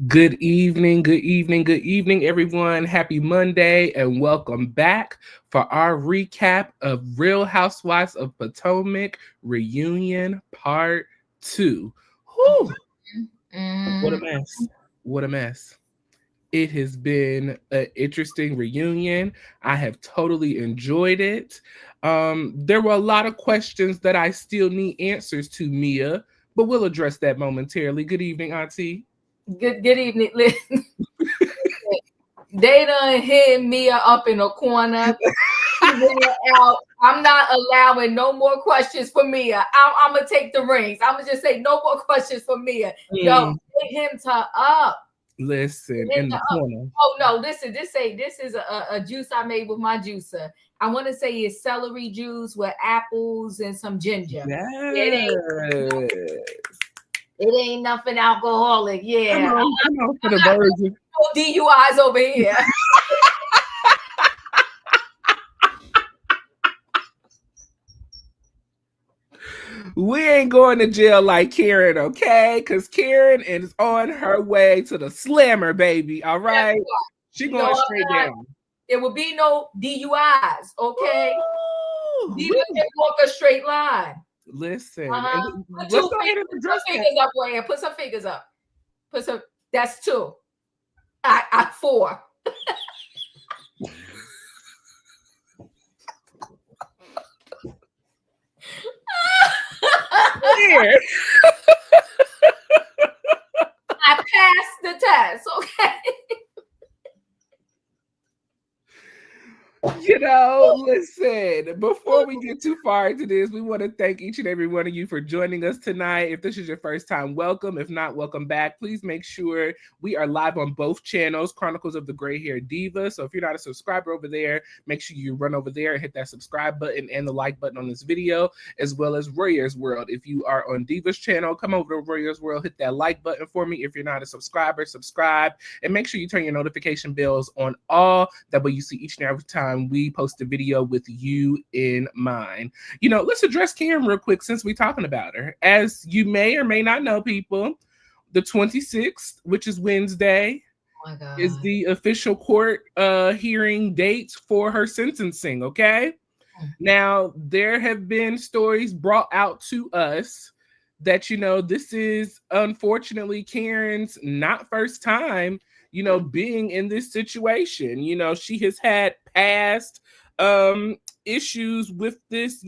Good evening, good evening, good evening, everyone. Happy Monday and welcome back for our recap of Real Housewives of Potomac Reunion Part 2. Whew, what a Mm, mess. What a mess. It has been an interesting reunion. I have totally enjoyed it. There were a lot of questions that I still need answers to, Mia, but we'll address that momentarily. Good evening, Auntie. good evening. Listen, they done hit Mia up in a corner. She went out. I'm not allowing no more questions for Mia. I'm gonna take the rings. I'm gonna just say no more questions for Mia. Yo, Mm, hit him to up. listen, Hit in to the up. corner. Oh no, listen. This is a juice I made with my juicer. I want to say it's celery juice with apples and some ginger. Yes. It ain't nothing alcoholic. Yeah, Come on for the virgin. no DUIs over here. We ain't going to jail like Karen, okay? Because Karen is on her way to the slammer, baby. All right. She No, going I'm straight not. down. There will be no DUIs, okay? Ooh, Demon can walk a straight line. listen, Uh-huh. and Put let's two go ahead fingers, and address that. up right here. Put some fingers up. Put some. That's two. I four. Here. I passed the test, okay? Listen, before we get too far into this, we want to thank each and every one of you for joining us tonight. If this is your first time, welcome. If not, welcome back. Please make sure we are live on both channels, Chronicles of the Gray Hair Diva. So if you're not a subscriber over there, make sure you run over there and hit that subscribe button and the like button on this video, as well as Warriors World. If you are on Diva's channel, come over to Warriors World, hit that like button for me. If you're not a subscriber, subscribe, and make sure you turn your notification bells on all. That way you see each and every time we post a video with you in mind. Let's address Karen real quick since we're talking about her. As you may or may not know, people, the 26th, which is Wednesday, Oh my God. is the official court hearing date for her sentencing, okay? Now, there have been stories brought out to us that, this is unfortunately Karen's not first time being in this situation. She has had past issues with this,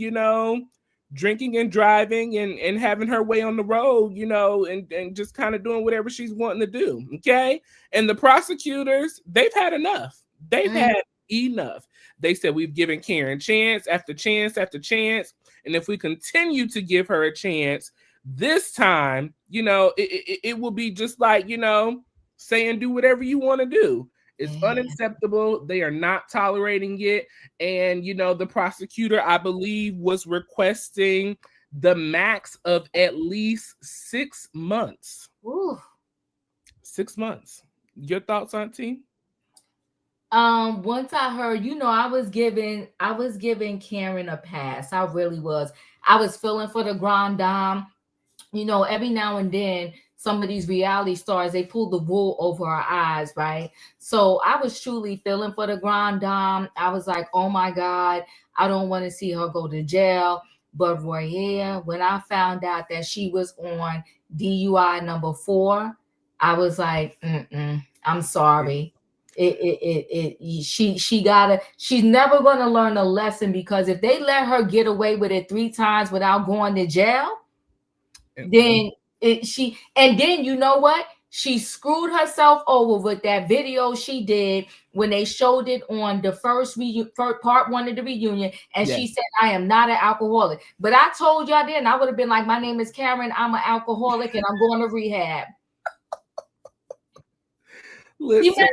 drinking and driving and having her way on the road, and just kind of doing whatever she's wanting to do. Okay. And the prosecutors, they've had enough. They've had enough. They said we've given Karen chance after chance after chance. And if we continue to give her a chance, this time, it will be just like, saying do whatever you want to do. It's unacceptable. They are not tolerating it. And, the prosecutor, I believe, was requesting the max of at least 6 months. Ooh. 6 months. Your thoughts, Auntie? Once I heard, I was giving Karen a pass. I really was. I was feeling for the grand dame. Every now and then, some of these reality stars, they pull the wool over our eyes, right? So I was truly feeling for the grand dame. I was like, oh my God, I don't want to see her go to jail. But Roya, when I found out that she was on DUI number 4, I was like, I'm sorry. She's never gonna learn a lesson, because if they let her get away with it 3 times without going to jail, then you know what? She screwed herself over with that video she did when they showed it on the first part 1 of the reunion, and she said, I am not an alcoholic. But I told y'all then, I would have been like, my name is Karen, I'm an alcoholic, and I'm going to rehab. Listen.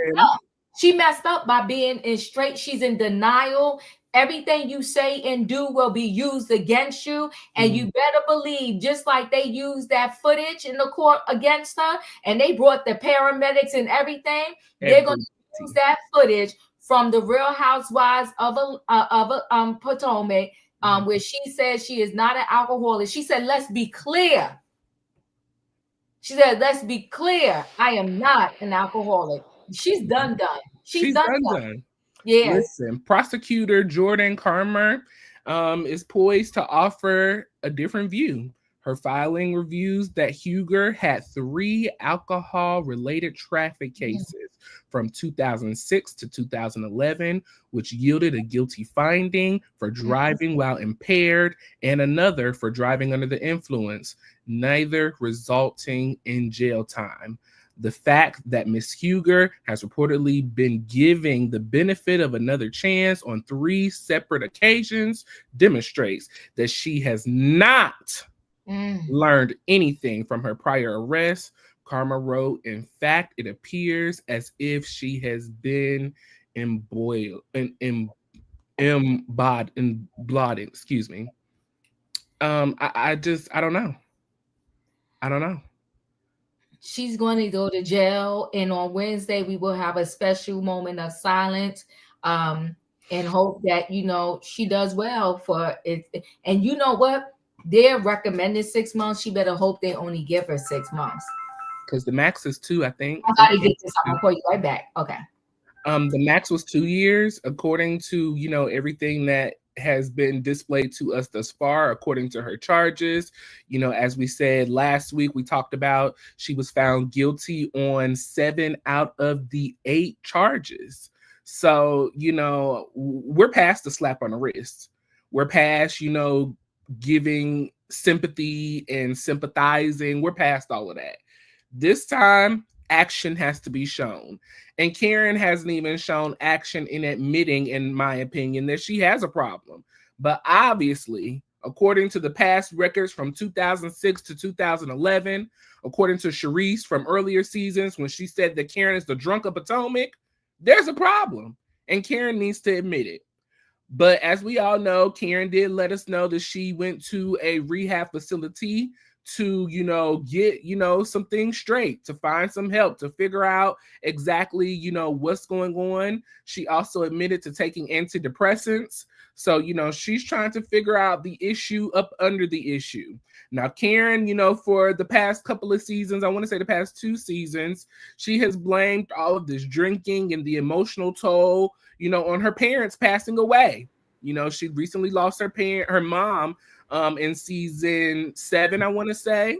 She messed up by being in straight. She's in denial. Everything you say and do will be used against you. And you better believe, just like they used that footage in the court against her, and they brought the paramedics and everything, they're going to use that footage from the Real Housewives of Potomac, where she says she is not an alcoholic. She said, let's be clear. She said, let's be clear, I am not an alcoholic. She's done. She's She's done. done. Yes. Listen, prosecutor Jordan Carmer is poised to offer a different view. Her filing reviews that Huger had 3 alcohol-related traffic cases from 2006 to 2011, which yielded a guilty finding for driving while impaired and another for driving under the influence, neither resulting in jail time. The fact that Miss Huger has reportedly been giving the benefit of another chance on 3 separate occasions demonstrates that she has not learned anything from her prior arrests. Karma wrote, in fact, it appears as if she has been embodied, excuse me. I don't know. I don't know. She's going to go to jail, and on Wednesday we will have a special moment of silence, and hope that she does well for it. And you know what? They're recommending 6 months. She better hope they only give her 6 months. Because the max is 2, I think. I gotta get this. I'm gonna call you right back. Okay. The max was 2 years, according to everything that has been displayed to us thus far, according to her charges. As we said last week, we talked about she was found guilty on 7 out of the 8 charges. So, we're past the slap on the wrist. We're past, giving sympathy and sympathizing. We're past all of that. This time, action has to be shown. And Karen hasn't even shown action in admitting, in my opinion, that she has a problem. But obviously, according to the past records from 2006 to 2011, according to Sharice from earlier seasons, when she said that Karen is the drunk of Potomac, there's a problem. And Karen needs to admit it. But as we all know, Karen did let us know that she went to a rehab facility to, get, some things straight, to find some help, to figure out exactly, what's going on. She also admitted to taking antidepressants. So, she's trying to figure out the issue up under the issue. Now, Karen, for the past couple of seasons, I want to say the past 2 seasons, she has blamed all of this drinking and the emotional toll, on her parents passing away. She recently lost her mom in season 7, I want to say.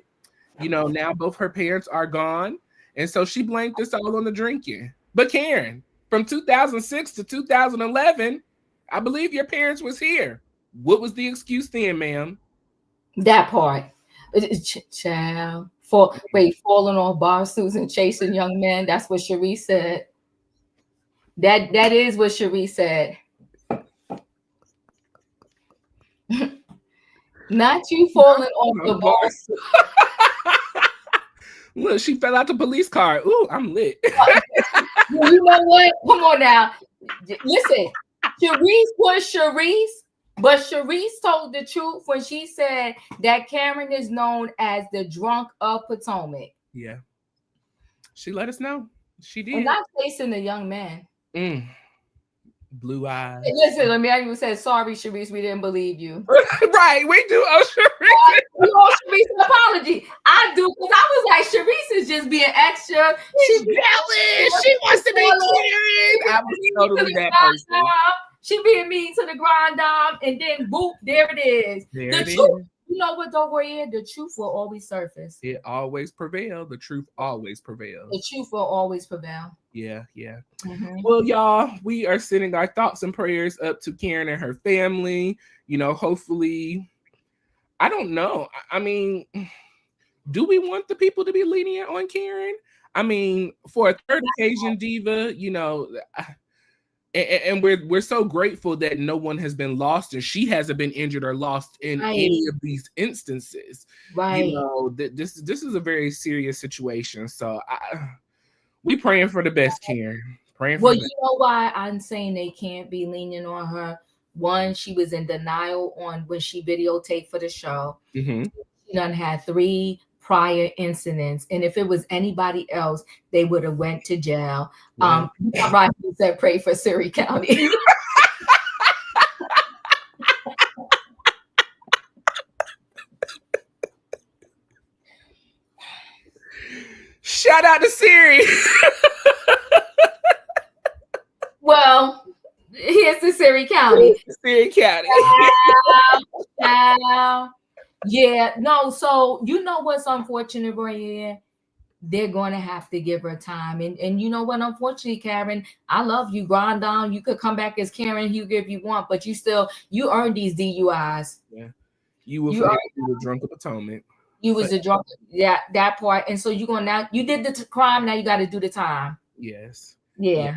Now both her parents are gone. And so she blamed this all on the drinking. But Karen, from 2006 to 2011, I believe your parents was here. What was the excuse then, ma'am? That part. Child. Falling off bar stools and chasing young men. That's what Cherie said. That is what Cherie said. Not you falling off the bar. Look, she fell out the police car. Ooh, I'm lit. You know what? Come on now. Listen, Cherise was Cherise, but Cherise told the truth when she said that Karen is known as the drunk of Potomac. Yeah. She let us know. She did. And not facing the young man. Blue eyes. Listen, let me even say sorry, Cherise, we didn't believe you. Right, we do owe Cherise. We owe Cherise an apology. I do, because I was like, Cherise is just being extra. She's jealous. She wants to be Karen. I was totally that person. She being mean to the grand dame, and then boop, there it is. There the it truth. is. You know what, though, Roy? The truth will always surface. It always prevails. The truth always prevails. The truth will always prevail. Yeah, yeah. Mm-hmm. Well, y'all, we are sending our thoughts and prayers up to Karen and her family. Hopefully, I don't know. I mean, do we want the people to be lenient on Karen? I mean, for a third occasion diva, and we're so grateful that no one has been lost and she hasn't been injured or lost in any of these instances. Right. This is a very serious situation. So we praying for the best, Karen. Praying for the best. You know why I'm saying they can't be lenient on her? One, she was in denial on when she videotaped for the show. Mm-hmm. She done had 3 prior incidents, and if it was anybody else, they would have went to jail. Yeah. Right, you said pray for Surrey County. Shout out to Siri. Well, here's the Siri County. Siri County. Yeah, no, so you know what's unfortunate, Roy? They're going to have to give her time. And you know what? Unfortunately, Karen, I love you. Grind down. You could come back as Karen Huger if you want, but you earned these DUIs. Yeah. You were drunk at Potomac. You was a drunk. Yeah, that part. And so you did the crime. Now you got to do the time. Yes. Yeah.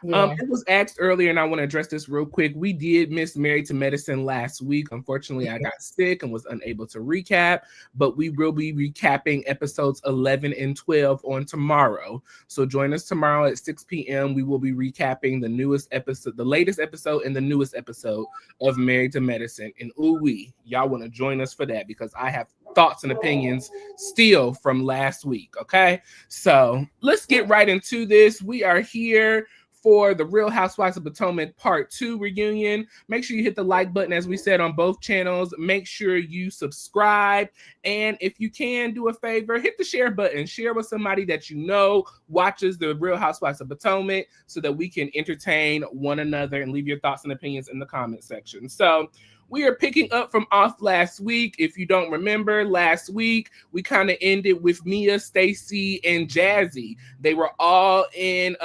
Yeah. It was asked earlier, and I want to address this real quick. We did miss Married to Medicine last week. Unfortunately, I got sick and was unable to recap, but we will be recapping episodes 11 and 12 on tomorrow. So join us tomorrow at 6 p.m. We will be recapping the newest episode, the latest episode, and the newest episode of Married to Medicine. And y'all want to join us for that because I have thoughts and opinions still from last week. Okay, so let's get right into this. We are here for the Real Housewives of Potomac Part 2 reunion. Make sure you hit the like button, as we said, on both channels. Make sure you subscribe. And if you can do a favor, hit the share button. Share with somebody that you know watches the Real Housewives of Potomac so that we can entertain one another and leave your thoughts and opinions in the comment section. So we are picking up from off last week. If you don't remember, last week, we kind of ended with Mia, Stacy, and Jazzy. They were all in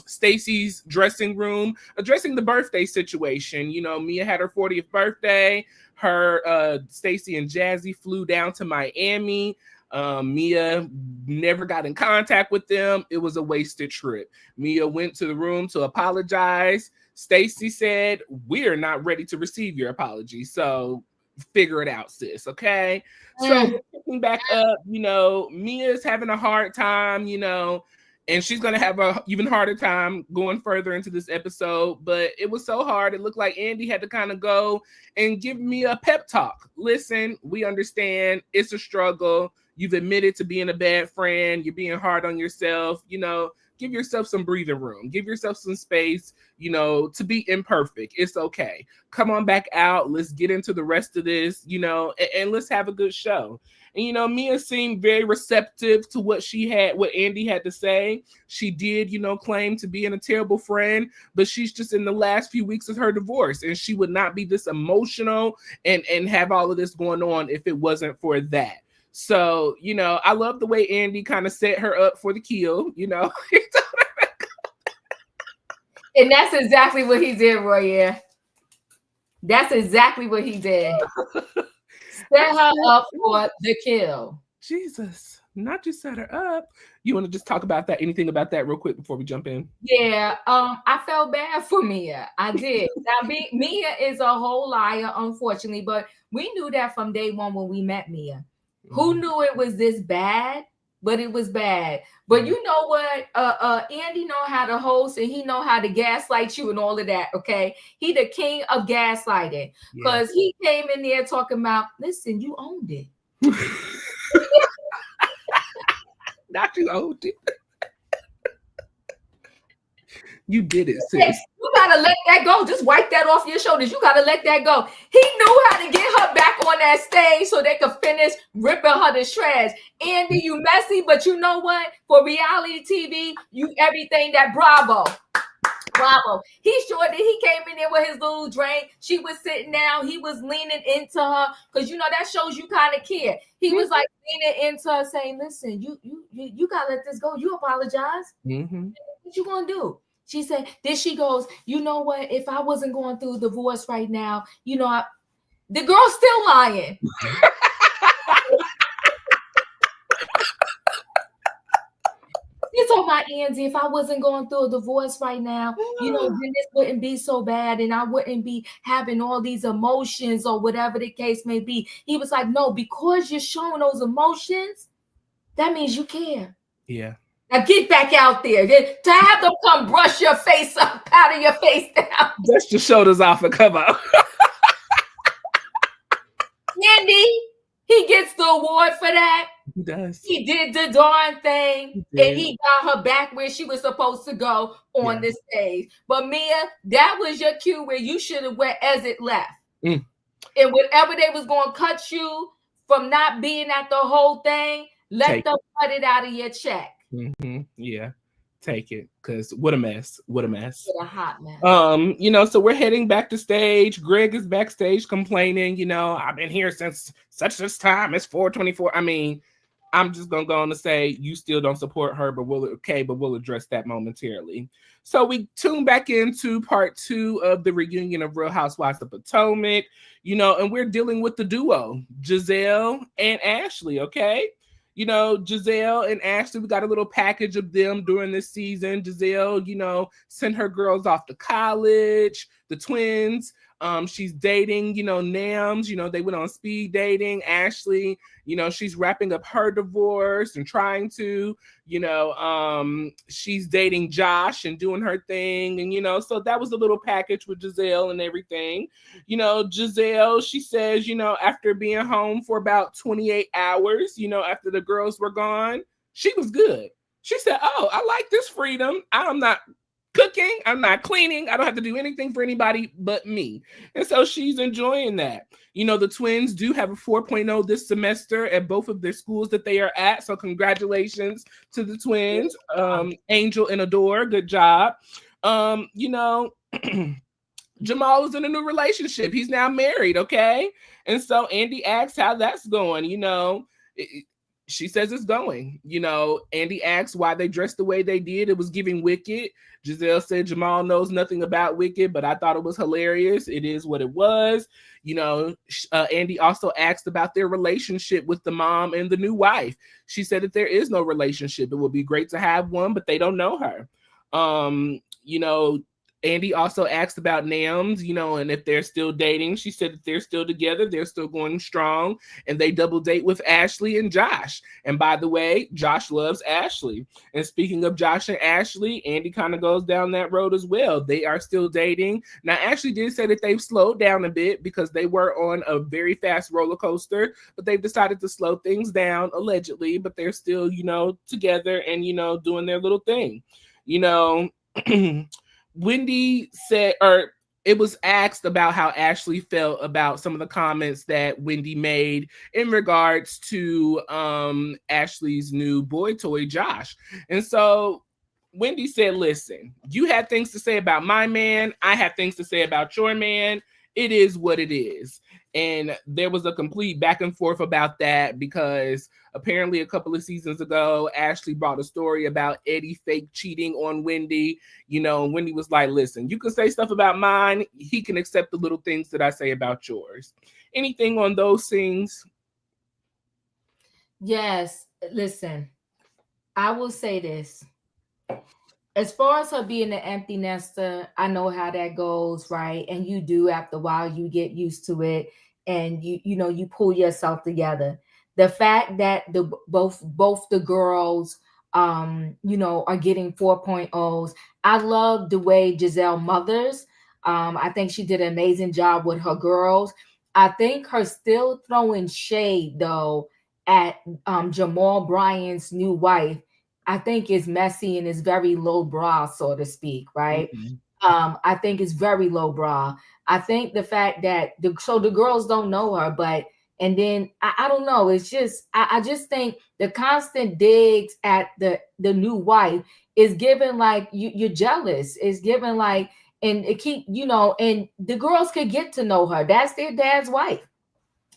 Stacy's dressing room addressing the birthday situation. You know, Mia had her 40th birthday. Stacy and Jazzy flew down to Miami. Mia never got in contact with them. It was a wasted trip. Mia went to the room to apologize. Stacy said, "We're not ready to receive your apology. So figure it out, sis." Okay. So picking back up, you know, Mia's having a hard time, you know, and she's going to have an even harder time going further into this episode. But it was so hard. It looked like Andy had to kind of go and give Mia a pep talk. Listen, we understand it's a struggle. You've admitted to being a bad friend. You're being hard on yourself. You know, give yourself some breathing room. Give yourself some space, you know, to be imperfect. It's okay. Come on back out. Let's get into the rest of this, you know, and let's have a good show. And, you know, Mia seemed very receptive to what Andy had to say. She did, you know, claim to being a terrible friend, but she's just in the last few weeks of her divorce, and she would not be this emotional and have all of this going on if it wasn't for that. So, you know, I love the way Andy kind of set her up for the kill, you know. And that's exactly what he did, Roy. Yeah. That's exactly what he did. Set her up for the kill. Jesus, not just set her up. You want to just talk about that? Anything about that real quick before we jump in? Yeah, I felt bad for Mia. I did. Now, Mia is a whole liar, unfortunately, but we knew that from day one when we met Mia. Who knew it was this bad? But it was bad. But you know what? Andy know how to host, and he know how to gaslight you and all of that. Okay, he the king of gaslighting because he came in there talking about, listen, you owned it. Not you owned it. You did it, sis. You gotta let that go. Just wipe that off your shoulders. You gotta let that go. He knew how to get her back on that stage so they could finish ripping her to shreds. Andy, you messy, but you know what? For reality TV, you everything that bravo. Bravo. He sure did. He came in there with his little drink. She was sitting down. He was leaning into her because you know that shows you kind of care. He was like leaning into her, saying, "Listen, you gotta let this go. You apologize. What you gonna do?" She said, then she goes, you know what? If I wasn't going through a divorce right now, you know, the girl's still lying. It's on my Andy. If I wasn't going through a divorce right now, you know, then this wouldn't be so bad and I wouldn't be having all these emotions or whatever the case may be. He was like, no, because you're showing those emotions, that means you care. Yeah. Now get back out there. To have them come brush your face up, powder your face down. Dust your shoulders off and come out. Andy, he gets the award for that. He does. He did the darn thing. And he got her back where she was supposed to go on the stage. But Mia, that was your cue where you should have went as it left. And whatever they was going to cut you from not being at the whole thing, Let them cut it out of your check. Yeah, take it, because what a mess. What a mess. What a hot mess. So we're heading back to stage. Greg is backstage complaining, I've been here since such time. It's 4:24. I mean, I'm just gonna go on to say you still don't support her, but we'll address that momentarily. So we tune back into part 2 of the reunion of Real Housewives of Potomac, and we're dealing with the duo, Jazelle and Ashley, okay? Jazelle and Ashley, we got a little package of them during this season. Jazelle, sent her girls off to college, the twins. She's dating, Nams, they went on speed dating. Ashley, she's wrapping up her divorce and trying to, she's dating Josh and doing her thing. And, so that was a little package with Jazelle and everything. Jazelle, she says, after being home for about 28 hours, after the girls were gone, she was good. She said, oh, I like this freedom. I'm not cooking, I'm not cleaning, I don't have to do anything for anybody but me. And so she's enjoying that. The twins do have a 4.0 this semester at both of their schools that they are at. So congratulations to the twins, Angel and Adore. Good job. Jamal is in a new relationship. He's now married, okay? And so Andy asks how that's going. She says it's going. Andy asks why they dressed the way they did. It was giving Wicked. Jazelle said Jamal knows nothing about Wicked, but I thought it was hilarious. It is what it was. Andy also asked about their relationship with the mom and the new wife. She said that there is no relationship. It would be great to have one, but they don't know her. Andy also asked about Nams, and if they're still dating. She said that they're still together, they're still going strong, and they double date with Ashley and Josh. And by the way, Josh loves Ashley. And speaking of Josh and Ashley, Andy kind of goes down that road as well. They are still dating. Now, Ashley did say that they've slowed down a bit because they were on a very fast roller coaster, but they've decided to slow things down, allegedly, but they're still, together and, doing their little thing. Wendy said, or it was asked about how Ashley felt about some of the comments that Wendy made in regards to Ashley's new boy toy, Josh. And so Wendy said, listen, you had things to say about my man. I have things to say about your man. It is what it is. And there was a complete back and forth about that because apparently a couple of seasons ago, Ashley brought a story about Eddie fake cheating on Wendy. And Wendy was like, listen, you can say stuff about mine. He can accept the little things that I say about yours. Anything on those things? Yes. Listen, I will say this. As far as her being an empty nester, I know how that goes, right? And you do, after a while, you get used to it, and you pull yourself together. The fact that both the girls, are getting 4.0s. I love the way Jazelle mothers. I think she did an amazing job with her girls. I think her still throwing shade though at Jamal Bryant's new wife, I think is messy and is very low brow, so to speak, right? Mm-hmm. I think it's very low brow. I think the fact that the girls don't know her, but and then I don't know. It's just I just think the constant digs at the new wife is given like you're jealous. It's given like, and it keep and the girls could get to know her. That's their dad's wife,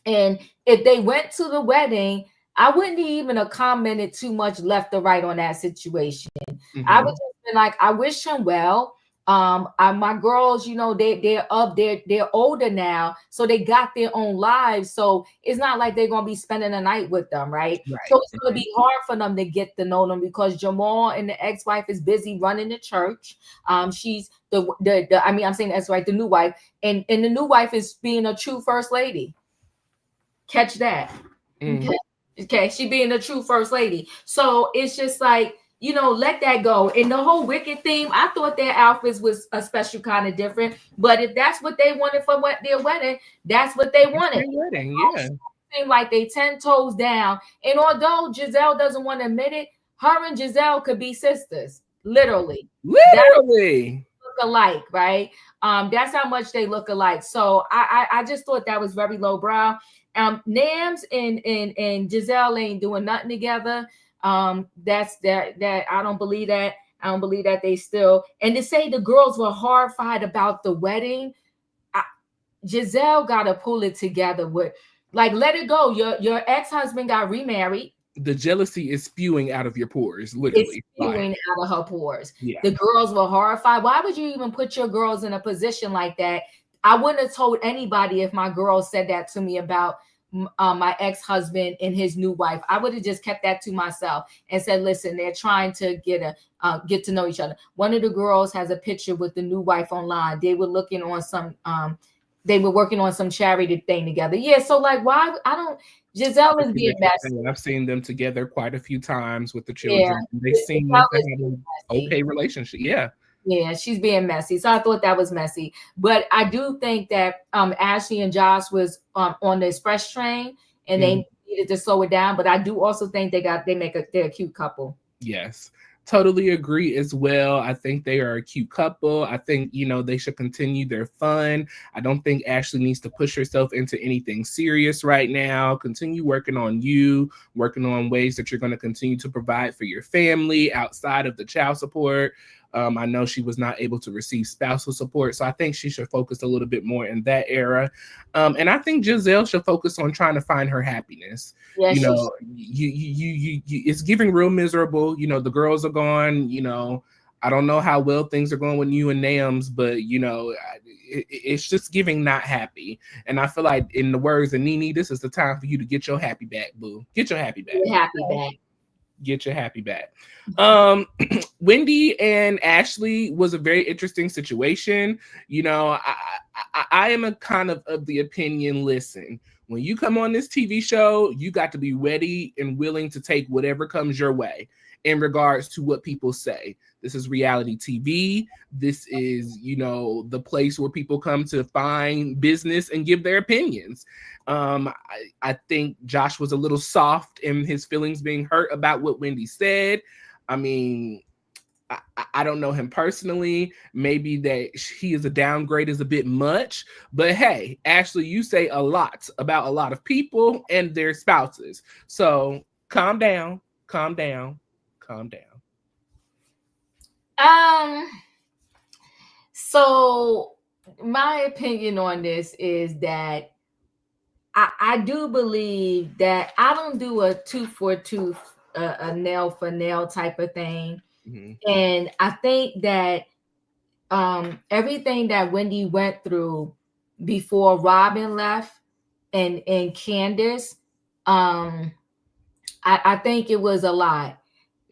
and if they went to the wedding, I wouldn't even have commented too much left or right on that situation. Mm-hmm. I would just been like, I wish him well. My girls, they're older now, so they got their own lives. So it's not like they're gonna be spending the night with them, right? So it's gonna be hard for them to get to know them because Jamal and the ex-wife is busy running the church. She's I'm saying that's right, the new wife, and the new wife is being a true first lady. Catch that. Mm-hmm. Okay, she being a true first lady. So it's just like, let that go. And the whole Wicked theme, I thought their outfits was a special kind of different. But if that's what they wanted for their wedding, that's what they wanted. Wedding, yeah. Seem like they 10 toes down. And although Jazelle doesn't want to admit it, her and Jazelle could be sisters. Literally. alike, right? That's how much they look alike. So I just thought that was very lowbrow. Nams and Jazelle ain't doing nothing together. That's that I don't believe that. I don't believe that they still, and to say the girls were horrified about the wedding. Jazelle got to pull it together with, like, let it go. Your ex-husband got remarried. The jealousy is spewing out of your pores, It's literally. spewing out of her pores. Yeah. The girls were horrified. Why would you even put your girls in a position like that? I wouldn't have told anybody if my girl said that to me about my ex-husband and his new wife. I would have just kept that to myself and said, listen, they're trying to get to know each other. One of the girls has a picture with the new wife online. They were looking on some they were working on some charity thing together. Yeah, so like, why? I don't. Jazelle is being messy. I've seen them together quite a few times with the children. Yeah. They seem to have an okay relationship. Yeah. Yeah, she's being messy. So I thought that was messy. But I do think that Ashley and Josh was on the express train and they needed to slow it down. But I do also think they're a cute couple. Yes. Totally agree as well. I think they are a cute couple. I think, they should continue their fun. I don't think Ashley needs to push herself into anything serious right now. Continue working on you, working on ways that you're going to continue to provide for your family outside of the child support. I know she was not able to receive spousal support, so I think she should focus a little bit more in that era. And I think Jazelle should focus on trying to find her happiness. Yeah, it's giving real miserable. The girls are gone. I don't know how well things are going with you and Nams, but it's just giving not happy. And I feel like, in the words of Nene, this is the time for you to get your happy back, boo. Get your happy back. Get your happy back. Wendy and Ashley was a very interesting situation. I am a kind of the opinion, listen, when you come on this TV show, you got to be ready and willing to take whatever comes your way in regards to what people say. This is reality TV. This is, the place where people come to find business and give their opinions. I think Josh was a little soft in his feelings being hurt about what Wendy said. I mean, I don't know him personally. Maybe that he is a downgrade is a bit much. But hey, Ashley, you say a lot about a lot of people and their spouses. So calm down. So my opinion on this is that I do believe that I don't do a tooth for tooth, a nail for nail type of thing. Mm-hmm. And I think that everything that Wendy went through before Robin left and Candace, I think it was a lot.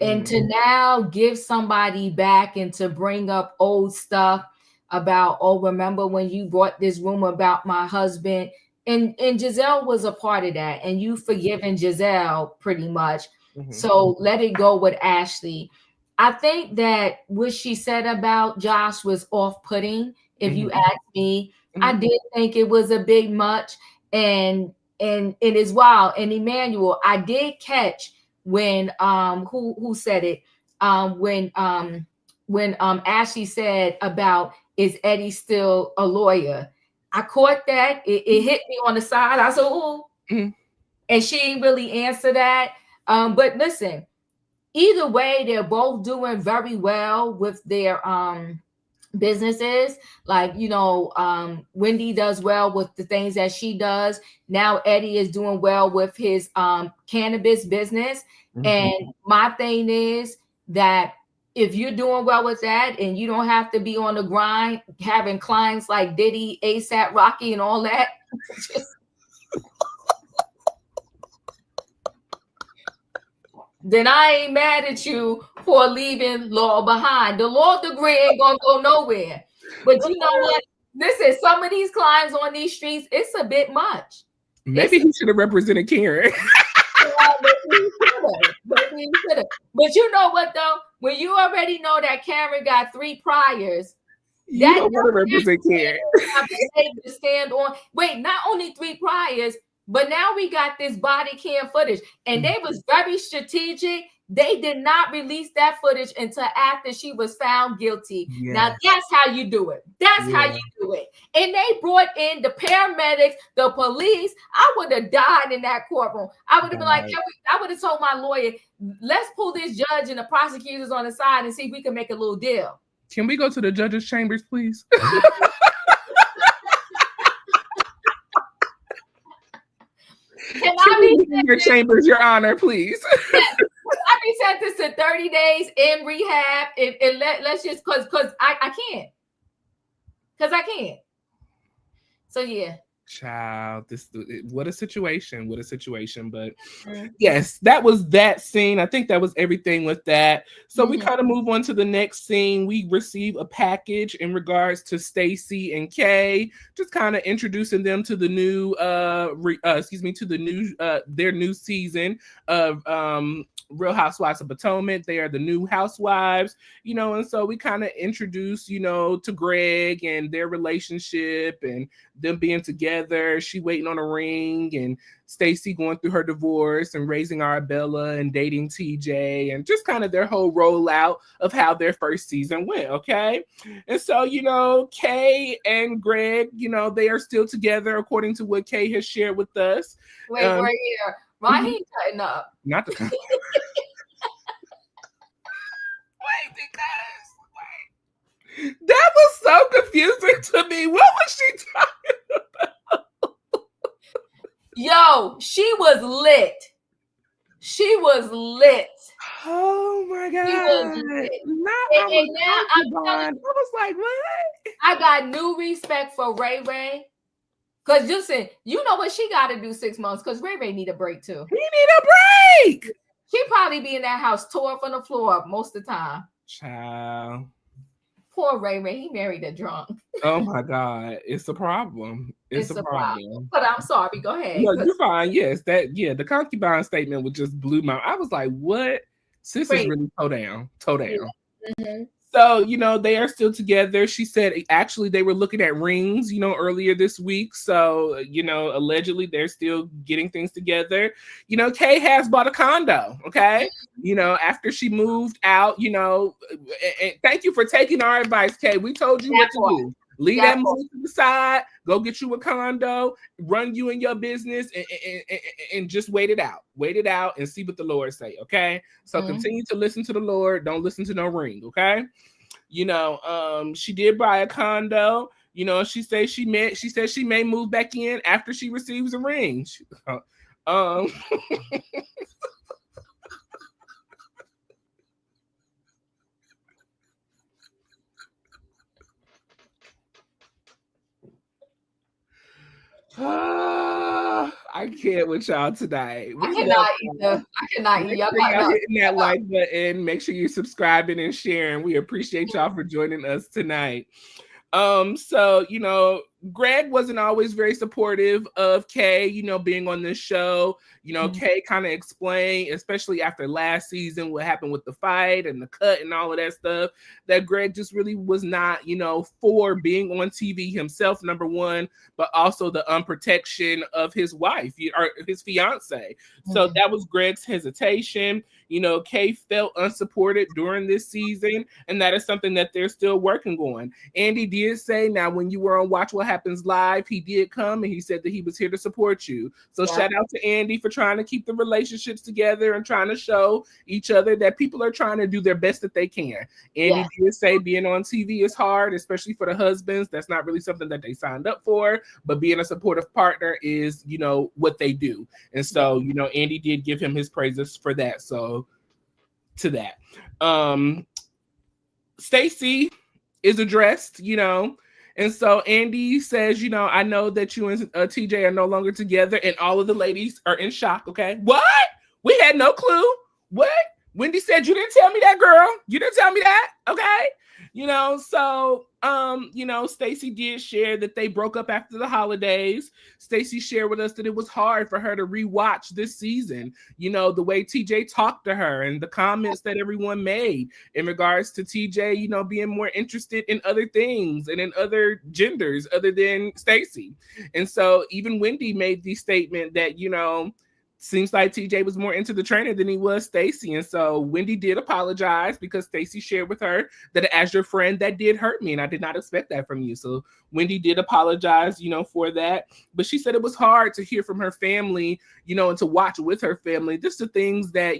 And to now give somebody back and to bring up old stuff about, remember when you brought this rumor about my husband? And Jazelle was a part of that. And you forgiven Jazelle pretty much. Mm-hmm. So let it go with Ashley. I think that what she said about Josh was off-putting. If you ask me, I did think it was a bit much. And it is wild. And Emmanuel, I did catch when who said it when Ashley said about, is Eddie still a lawyer? I caught that. It hit me on the side. I said, oh, and she didn't really answer that. But listen, either way, they're both doing very well with their businesses. Like, Wendy does well with the things that she does. Now Eddie is doing well with his cannabis business. Mm-hmm. And my thing is that if you're doing well with that and you don't have to be on the grind, having clients like Diddy, ASAP Rocky, and all that, then I ain't mad at you for leaving law behind. The law degree ain't gonna go nowhere. But you know what? Listen, some of these clients on these streets, it's a bit much. Maybe he should have represented Karen. But you know what though? When you already know that Karen got 3 priors, you don't want to represent Karen. To stand on. Wait, not only 3 priors, But now we got this body cam footage, and they was very strategic. They did not release that footage until after she was found guilty. Yeah. Now that's how you do it. That's how you do it. And they brought in the paramedics, the police. I would have died in that courtroom. I would have been like, I would have told my lawyer, let's pull this judge and the prosecutors on the side and see if we can make a little deal. Can we go to the judge's chambers, please? Can I be in your chambers, Your Honor, please? I be sentenced to 30 days in rehab, and let's just because I can't. Because I can't. So yeah. Child, what a situation. But yes, that was that scene. I think that was everything with that. So we kind of move on to the next scene. We receive a package in regards to Stacy and Kay, just kind of introducing them to the new their new season of Real Housewives of Potomac. They are the new housewives, and so we kind of introduce, to Greg and their relationship and them being together. She waiting on a ring, and Stacy going through her divorce and raising Arabella and dating TJ, and just kind of their whole rollout of how their first season went. Okay. And so, Kay and Greg, they are still together according to what Kay has shared with us. Wait, right here. Why he cutting up? Not the that was so confusing to me. What was she talking about? Yo, she was lit. Oh my God. She was lit. I was like, what? I got new respect for Ray Ray. Because listen, you know what she got to do 6 months, because Ray Ray need a break too. He need a break. She probably be in that house tore from the floor up most of the time. Child. Poor Ray Ray, he married a drunk. Oh my God, it's a problem. It's a problem. But I'm sorry, go ahead. No, you're fine. Yes, the concubine statement would just blew my. I was like, what? Sis is really toe down. Yeah. Mm-hmm. So, they are still together. She said actually they were looking at rings, earlier this week. So, allegedly they're still getting things together. Kay has bought a condo. Okay. After she moved out, and thank you for taking our advice, Kay. We told you what to do. Leave that money to the side, go get you a condo, run you and your business, and just wait it out. Wait it out and see what the Lord say, okay? So continue to listen to the Lord. Don't listen to no ring, okay? She did buy a condo. She said she may move back in after she receives a ring. I can't with y'all tonight. I cannot either. Y'all hitting that like button. Make sure you're subscribing and sharing. We appreciate y'all for joining us tonight. So, Greg wasn't always very supportive of Kay, being on this show. Kay kind of explained, especially after last season, what happened with the fight and the cut and all of that stuff, that Greg just really was not, for being on TV himself, number one, but also the unprotection of his wife or his fiance. So that was Greg's hesitation. Kay felt unsupported during this season, and that is something that they're still working on. Andy did say, now when you were on Watch What Happens Live, he did come and he said that he was here to support you. So shout out to Andy for trying to keep the relationships together and trying to show each other that people are trying to do their best that they can. Andy did say being on TV is hard, especially for the husbands. That's not really something that they signed up for, but being a supportive partner is, what they do. And so, Andy did give him his praises for that. So to that, Stacy is addressed, and so Andy says, I know that you and TJ are no longer together, and all of the ladies are in shock. Okay, what? We had no clue. What? Wendy said, you didn't tell me that, girl. You didn't tell me that. Okay. So Stacy did share that they broke up after the holidays. Stacy shared with us that it was hard for her to rewatch this season. The way TJ talked to her and the comments that everyone made in regards to TJ, being more interested in other things and in other genders other than Stacy. And so even Wendy made the statement that, seems like TJ was more into the trainer than he was Stacy. And so Wendy did apologize because Stacy shared with her that as your friend, that did hurt me. And I did not expect that from you. So Wendy did apologize, for that. But she said it was hard to hear from her family, and to watch with her family, just the things that,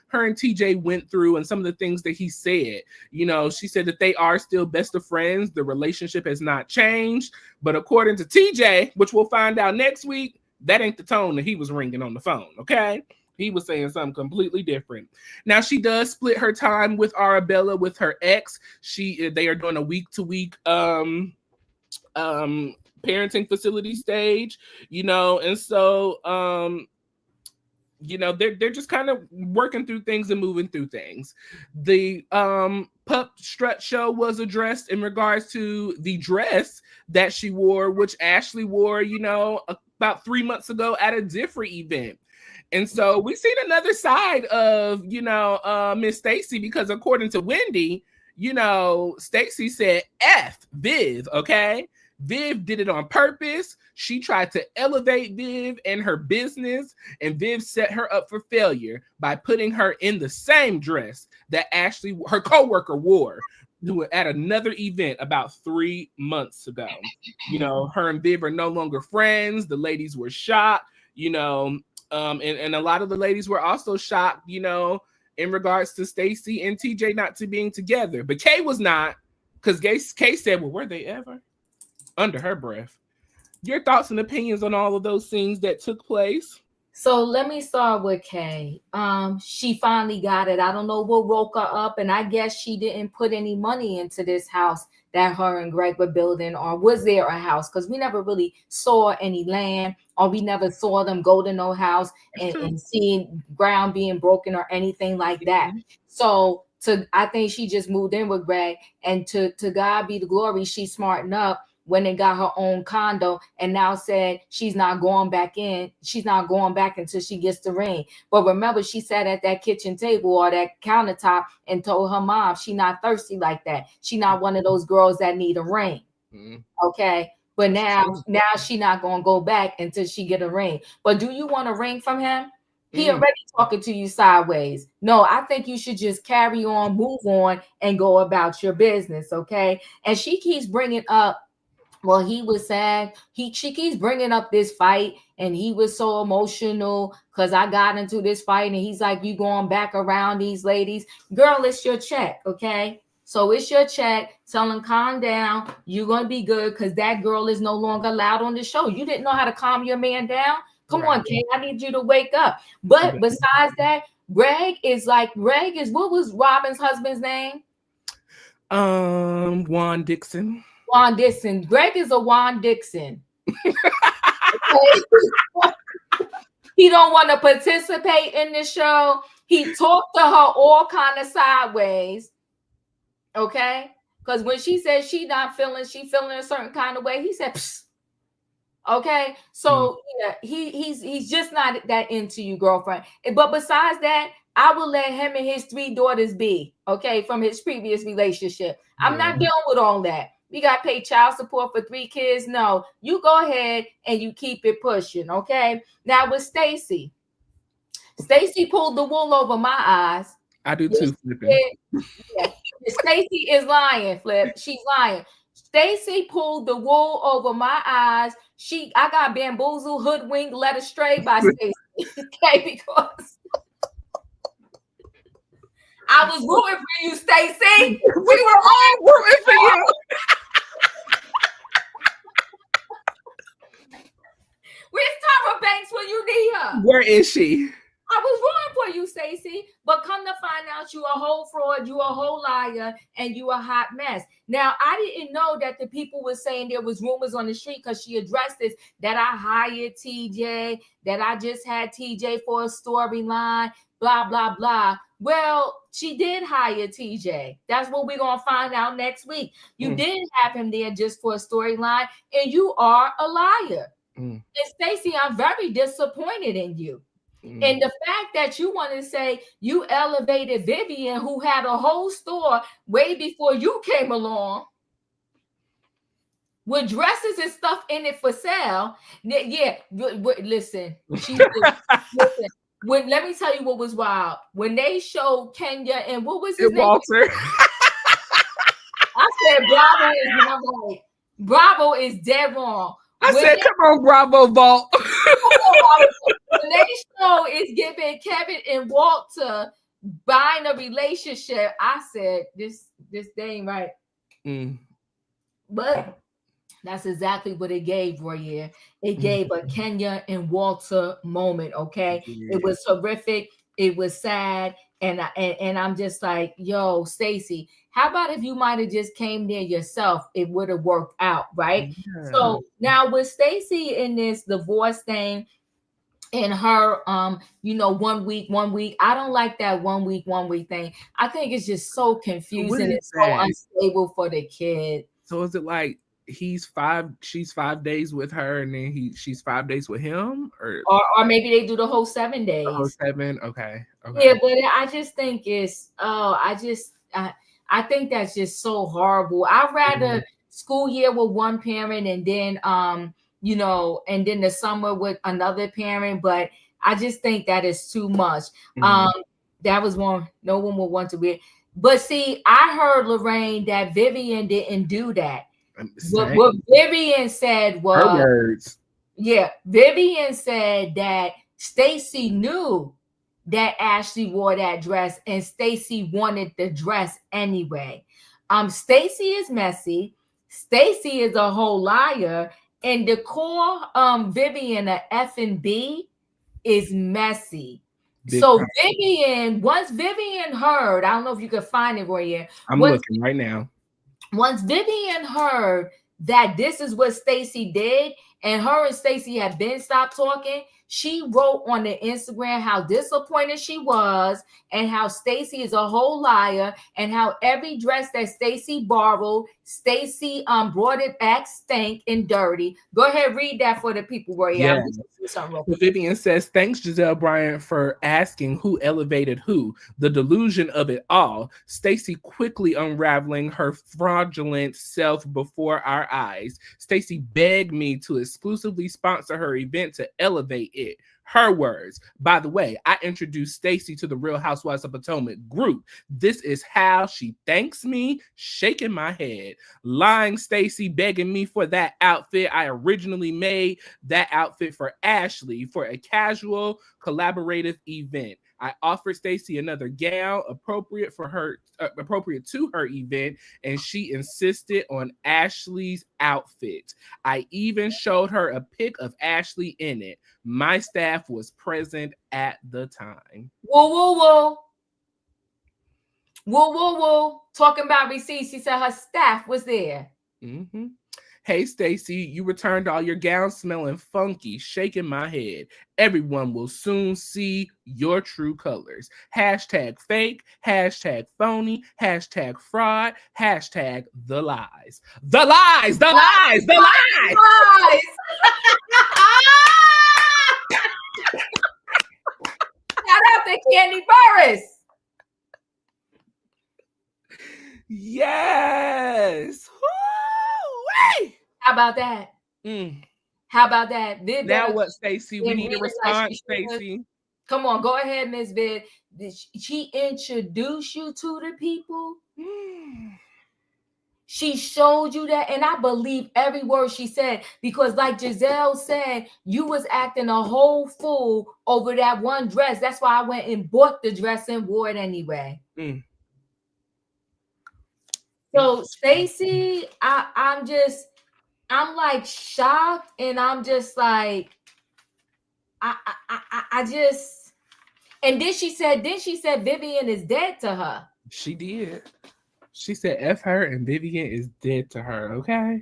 her and TJ went through and some of the things that he said. She said that they are still best of friends. The relationship has not changed. But according to TJ, which we'll find out next week, that ain't the tone that he was ringing on the phone, okay? He was saying something completely different. Now, she does split her time with Arabella with her ex. They are doing a week-to-week parenting facility stage, and so they're just kind of working through things and moving through things. The pup strut show was addressed in regards to the dress that she wore, which Ashley wore, about 3 months ago at a different event. And so we've seen another side of, Miss Stacy, because according to Wendy, Stacy said F Viv, okay? Viv did it on purpose. She tried to elevate Viv and her business, and Viv set her up for failure by putting her in the same dress that Ashley, her coworker, wore at another event about 3 months ago. Her and Viv are no longer friends. The ladies were shocked, and a lot of the ladies were also shocked, in regards to Stacy and TJ not to being together. But Kay was not, because Kay said, well, were they ever? Under her breath. Your thoughts and opinions on all of those things that took place? So let me start with Kay. She finally got it. I don't know what woke her up, and I guess she didn't put any money into this house that her and Greg were building, or was there a house? Because we never really saw any land, or we never saw them go to no house and seeing ground being broken or anything like that. So I think she just moved in with Greg, and to God be the glory, she's smarting up when they got her own condo, and now said she's not going back in. She's not going back until she gets the ring. But remember, she sat at that kitchen table or that countertop and told her mom she not thirsty like that. She not one of those girls that need a ring. Okay. But now she not going to go back until she get a ring. But do you want a ring from him? He already talking to you sideways. No, I think you should just carry on, move on, and go about your business. Okay. And she keeps bringing up, well, he was sad. She keeps bringing up this fight, and he was so emotional because I got into this fight, and he's like, you going back around these ladies. Girl, it's your check, okay? So it's your check. Tell him, calm down. You're going to be good because that girl is no longer allowed on the show. You didn't know how to calm your man down? Come on, Kay, I need you to wake up. But besides that, Greg is, what was Robin's husband's name? Juan Dixon. Juan Dixon. Greg is a Juan Dixon. He don't want to participate in the show. He talked to her all kind of sideways. Okay? Because when she said she feeling a certain kind of way, he said, psst. Okay? So yeah, he's just not that into you, girlfriend. But besides that, I will let him and his 3 daughters be, okay, from his previous relationship. I'm not dealing with all that. We got to pay child support for 3 kids. No, you go ahead and you keep it pushing, okay? Now with Stacy. Stacy pulled the wool over my eyes. I do too, Flipping. Yeah. Stacy is lying, Flip. She's lying. Stacy pulled the wool over my eyes. I got bamboozled, hoodwinked, led astray by Stacy. Okay, because I was rooting for you, Stacy. We were all rooting for you. Where's Tara Banks when you need her? Where is she? I was rooting for you, you, Stacy. But come to find out, you a whole fraud, you a whole liar, and you a hot mess. Now, I didn't know that the people were saying there was rumors on the street because she addressed this, that I hired TJ, that I just had TJ for a storyline, blah, blah, blah. Well, she did hire TJ. That's what we're going to find out next week. You did have him there just for a storyline, and you are a liar. And Stacy, I'm very disappointed in you. And the fact that you want to say you elevated Vivian, who had a whole store way before you came along, with dresses and stuff in it for sale. Yeah, listen, listen. Let me tell you what was wild. When they showed Kenya and what was his name? Walter. I said Bravo is wrong. Like, Bravo is dead wrong. I said, come on, Bravo Vault. When they show is giving Kevin and Walter buying a relationship, I said this ain't right. But that's exactly what it gave, Royer. It gave a Kenya and Walter moment, okay? It was horrific. It was sad. And I'm just like, yo, Stacy, how about if you might have just came there yourself? It would have worked out, right? Yeah. So now with Stacy in this divorce thing, in her 1 week. I don't like that 1 week thing. I think it's just so confusing. It's so unstable for the kid. So is it like she's 5 days with her and then she's 5 days with him, or maybe they do the whole 7 days. The whole 7, okay. Yeah, but I just think it's I think that's just so horrible. I'd rather school year with one parent and then and then the summer with another parent, but I just think that is too much. That was one no one would want to be. But see, I heard, Lorraine, that Vivian didn't do that. What Vivian said was her words. Yeah, Vivian said that Stacy knew that Ashley wore that dress and Stacy wanted the dress anyway. Stacy is messy. Stacy is a whole liar. And the core Vivian, a F&B, is messy. Vivian, once Vivian heard, I don't know if you could find it, Royer. I'm looking right now. Once Vivian heard that this is what Stacy did, and her and Stacy had been stopped talking, she wrote on the Instagram how disappointed she was and how Stacy is a whole liar and how every dress that Stacy borrowed, Stacy brought it back stank and dirty. Go ahead, read that for the people, Roy. Yeah. Vivian says, thanks, Jazelle Bryant, for asking who elevated who. The delusion of it all. Stacy quickly unraveling her fraudulent self before our eyes. Stacy begged me to exclusively sponsor her event to elevate it. Her words. By the way, I introduced Stacy to the Real Housewives of Potomac group. This is how she thanks me, shaking my head. Lying Stacy begging me for that outfit. I originally made that outfit for Ashley for a casual collaborative event. I offered Stacy another gown appropriate to her event, and she insisted on Ashley's outfit. I even showed her a pic of Ashley in it. My staff was present at the time. Whoa. Talking about receipts. She said her staff was there. Hey, Stacy, you returned all your gowns smelling funky, shaking my head. Everyone will soon see your true colors. Hashtag fake, hashtag phony, hashtag fraud, hashtag the lies. The lies, the lies, the lies. Shout out to Candy Burris. Yes. Woo-wee. How about that? How about that? Now what, Stacy? We need a response, Stacy. Come on, go ahead, Miss Vid. Did she introduce you to the people? She showed you that, and I believe every word she said, because like Jazelle said, you was acting a whole fool over that one dress. That's why I went and bought the dress and wore it anyway. So Stacy, I'm like shocked, and I'm just like, And then she said Vivian is dead to her. She did. She said F her and Vivian is dead to her, okay?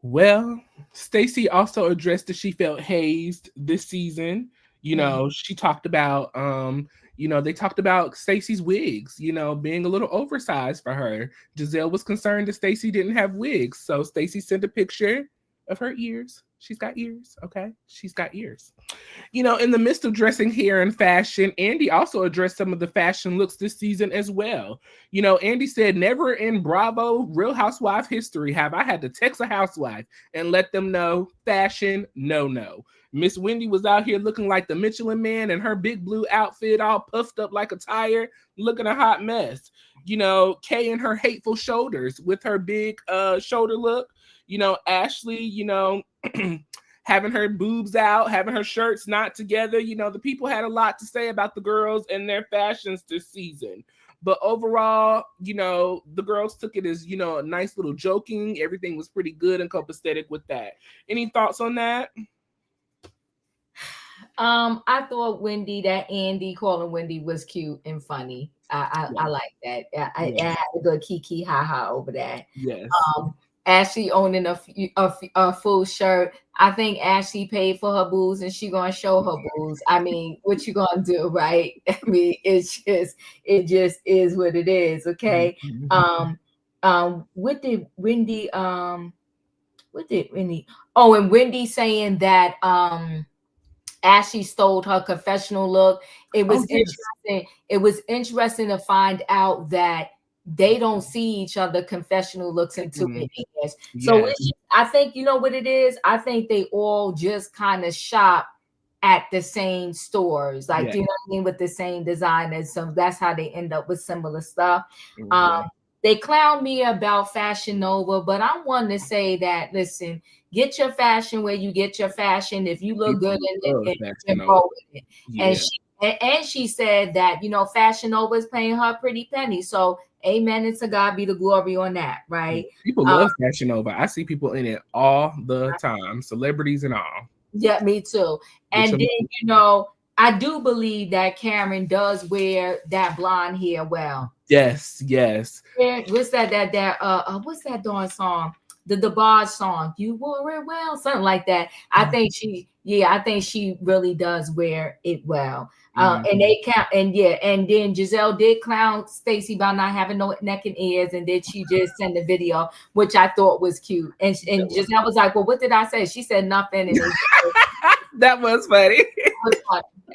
Well, Stacy also addressed that she felt hazed this season. She talked about they talked about Stacy's wigs, being a little oversized for her. Jazelle was concerned that Stacy didn't have wigs. So Stacy sent a picture of her ears. She's got ears, okay? She's got ears. In the midst of dressing hair and fashion, Andy also addressed some of the fashion looks this season as well. Andy said, never in Bravo Real Housewife history have I had to text a housewife and let them know fashion, no. Miss Wendy was out here looking like the Michelin Man in her big blue outfit, all puffed up like a tire, looking a hot mess. Kay and her hateful shoulders with her big shoulder look. Ashley, having her boobs out, having her shirts not together. The people had a lot to say about the girls and their fashions this season. But overall, the girls took it as, a nice little joking. Everything was pretty good and copacetic with that. Any thoughts on that? I thought that Andy calling Wendy was cute and funny. I like that. I had a good kiki ha over that. Yes. Ashley owning a full shirt. I think Ashley paid for her booze and she gonna show her booze. I mean, what you gonna do, right? I mean, it just is what it is. Okay. What did Wendy? Oh, and Wendy saying that Ashley stole her confessional look. It was interesting. It was interesting to find out that they don't see each other confessional looks until it is. So I think you know what it is. I think they all just kind of shop at the same stores, like you know what I mean, with the same designers. So that's how they end up with similar stuff. They clown me about Fashion Nova, but I'm one to say that listen, get your fashion where you get your fashion. If you look good in it, and go with it. Yeah. And she said that Fashion Nova is paying her a pretty penny. So amen, and to God be the glory on that, right? People love Fashion Nova. I see people in it all the time, celebrities and all. Yeah, me too. And then I do believe that Karen does wear that blonde hair well. Yes. What's that? What's that darn song? The Barge song. You wore it well, something like that. I think she really does wear it well. And they count, and then Jazelle did clown Stacy about not having no neck and ears, and then she just sent the video, which I thought was cute. And Jazelle was like, "Well, what did I say?" She said nothing, and that was funny.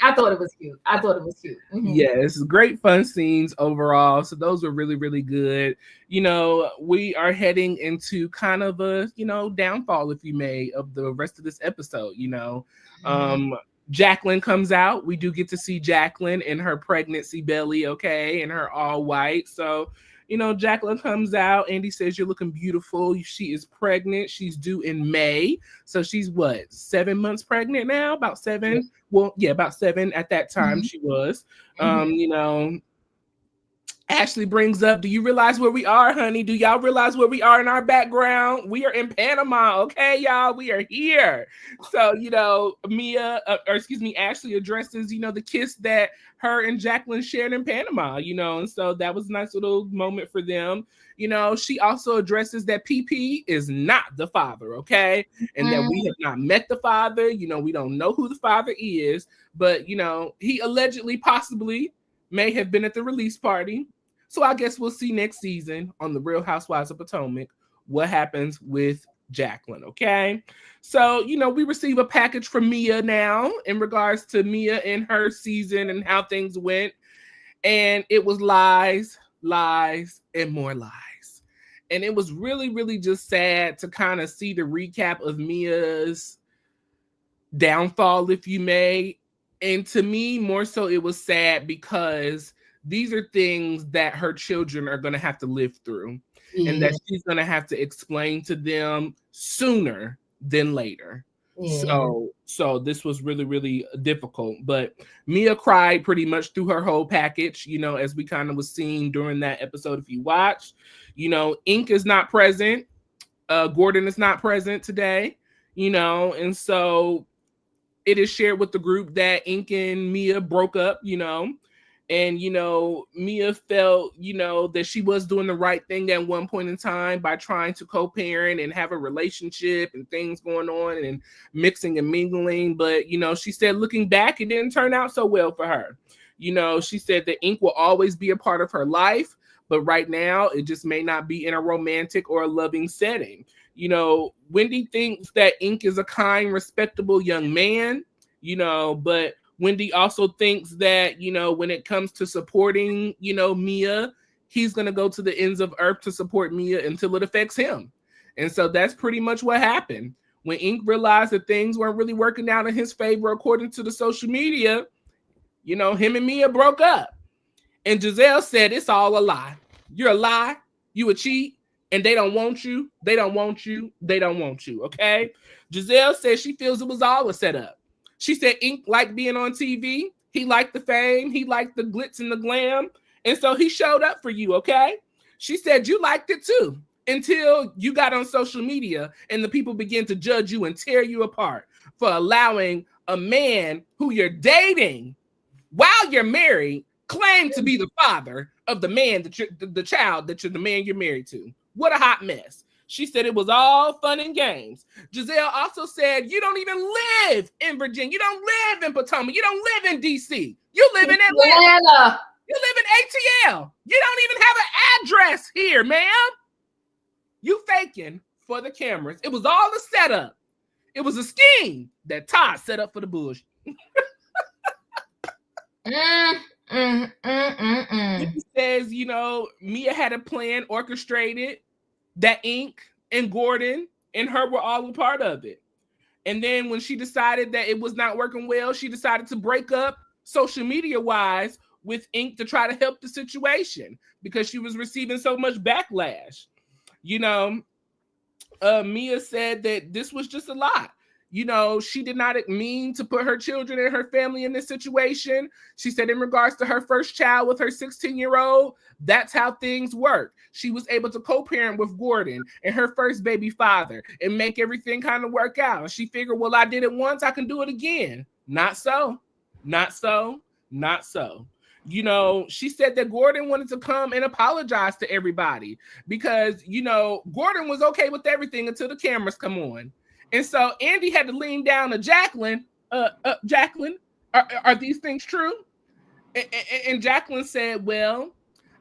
I thought it was cute. Yes, great fun scenes overall. So those were really, really good. We are heading into kind of a, downfall, if you may, of the rest of this episode. Jacqueline comes out. We do get to see Jacqueline in her pregnancy belly, okay, and her all white. So, Jacqueline comes out. Andy says, "You're looking beautiful." She is pregnant. She's due in May. So she's 7 months pregnant now? About 7. Yes. Well, yeah, about 7 at that time she was. Ashley brings up, "Do you realize where we are, honey? Do y'all realize where we are in our background? We are in Panama, okay, y'all? We are here." So, Ashley addresses, the kiss that her and Jacqueline shared in Panama, and so that was a nice little moment for them. She also addresses that PP is not the father, okay? And that we have not met the father. We don't know who the father is, but, he allegedly, possibly may have been at the release party. So I guess we'll see next season on The Real Housewives of Potomac what happens with Jacqueline, okay? So, we receive a package from Mia now in regards to Mia and her season and how things went. And it was lies, and more lies. And it was really, really just sad to kind of see the recap of Mia's downfall, if you may. And to me, more so, it was sad because these are things that her children are going to have to live through and that she's going to have to explain to them sooner than later. So this was really, really difficult. But Mia cried pretty much through her whole package, as we kind of was seeing during that episode. If you watch, Ink is not present. Gordon is not present today, and so it is shared with the group that Ink and Mia broke up, you know. And, you know, Mia felt, you know, that she was doing the right thing at one point in time by trying to co-parent and have a relationship and things going on and mixing and mingling. But, you know, she said looking back, it didn't turn out so well for her. You know, she said that Ink will always be a part of her life, but right now it just may not be in a romantic or a loving setting. You know, Wendy thinks that Ink is a kind, respectable young man, you know, but Wendy also thinks that, you know, when it comes to supporting, you know, Mia, he's going to go to the ends of earth to support Mia until it affects him. And so that's pretty much what happened. When Ink realized that things weren't really working out in his favor, according to the social media, you know, him and Mia broke up. And Jazelle said, it's all a lie. You're a lie. You a cheat. And they don't want you. They don't want you. They don't want you. Okay. Jazelle says she feels it was all a setup. She said Ink liked being on TV. He liked the fame. He liked the glitz and the glam. And so he showed up for you, okay? She said you liked it too until you got on social media and the people began to judge you and tear you apart for allowing a man who you're dating while you're married claim to be the father of the man that you're the child that you're the man you're married to. What a hot mess. She said it was all fun and games. Jazelle also said, you don't even live in Virginia. You don't live in Potomac. You don't live in D.C. You live in Atlanta. You live in ATL. You don't even have an address here, ma'am. You faking for the cameras. It was all a setup. It was a scheme that Todd set up for the bush. He says, you know, Mia had a plan orchestrated that Ink and Gordon and her were all a part of it. And then when she decided that it was not working well, she decided to break up social media wise with Ink to try to help the situation because she was receiving so much backlash. You know, Mia said that this was just a lot. You know, she did not mean to put her children and her family in this situation. She said in regards to her first child with her 16-year-old, that's how things work. She was able to co-parent with Gordon and her first baby father and make everything kind of work out. And she figured, well, I did it once, I can do it again. Not so. Not so. Not so. You know, she said that Gordon wanted to come and apologize to everybody because, you know, Gordon was okay with everything until the cameras come on. And so Andy had to lean down to Jacqueline. Jacqueline, are these things true? And Jacqueline said, well,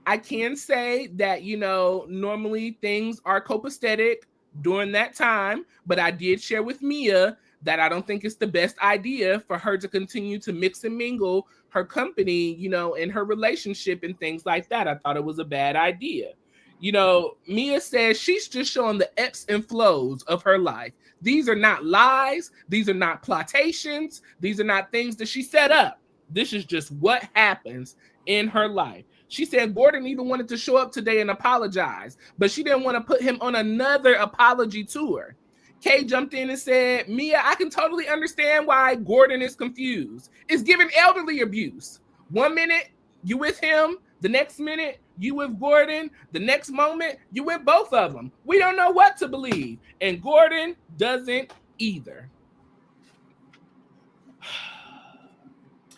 I can say that, you know, normally things are copacetic during that time, but I did share with Mia that I don't think it's the best idea for her to continue to mix and mingle her company, you know, and her relationship and things like that. I thought it was a bad idea. You know, Mia says she's just showing the ebbs and flows of her life. These are not lies. These are not plotations. These are not things that she set up. This is just what happens in her life. She said Gordon even wanted to show up today and apologize, but she didn't want to put him on another apology tour. Kay jumped in and said, Mia, I can totally understand why Gordon is confused. It's giving elderly abuse. 1 minute, you with him. The next minute, you with Gordon. The next moment, you with both of them. We don't know what to believe. And Gordon doesn't either.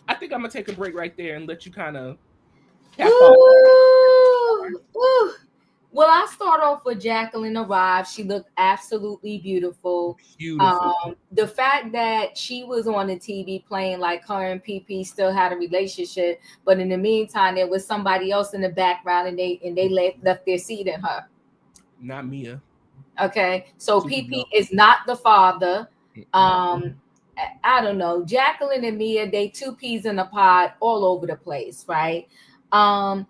I think I'm going to take a break right there and let you kind of cap off. Well, I start off with Jacqueline arrived. She looked absolutely beautiful. The fact that she was on the TV playing like her and PP still had a relationship, but in the meantime, there was somebody else in the background, and they left their seat in her. Not Mia. Okay, so PP is not the father. I don't know. Jacqueline and Mia, they two peas in a pod all over the place, right? And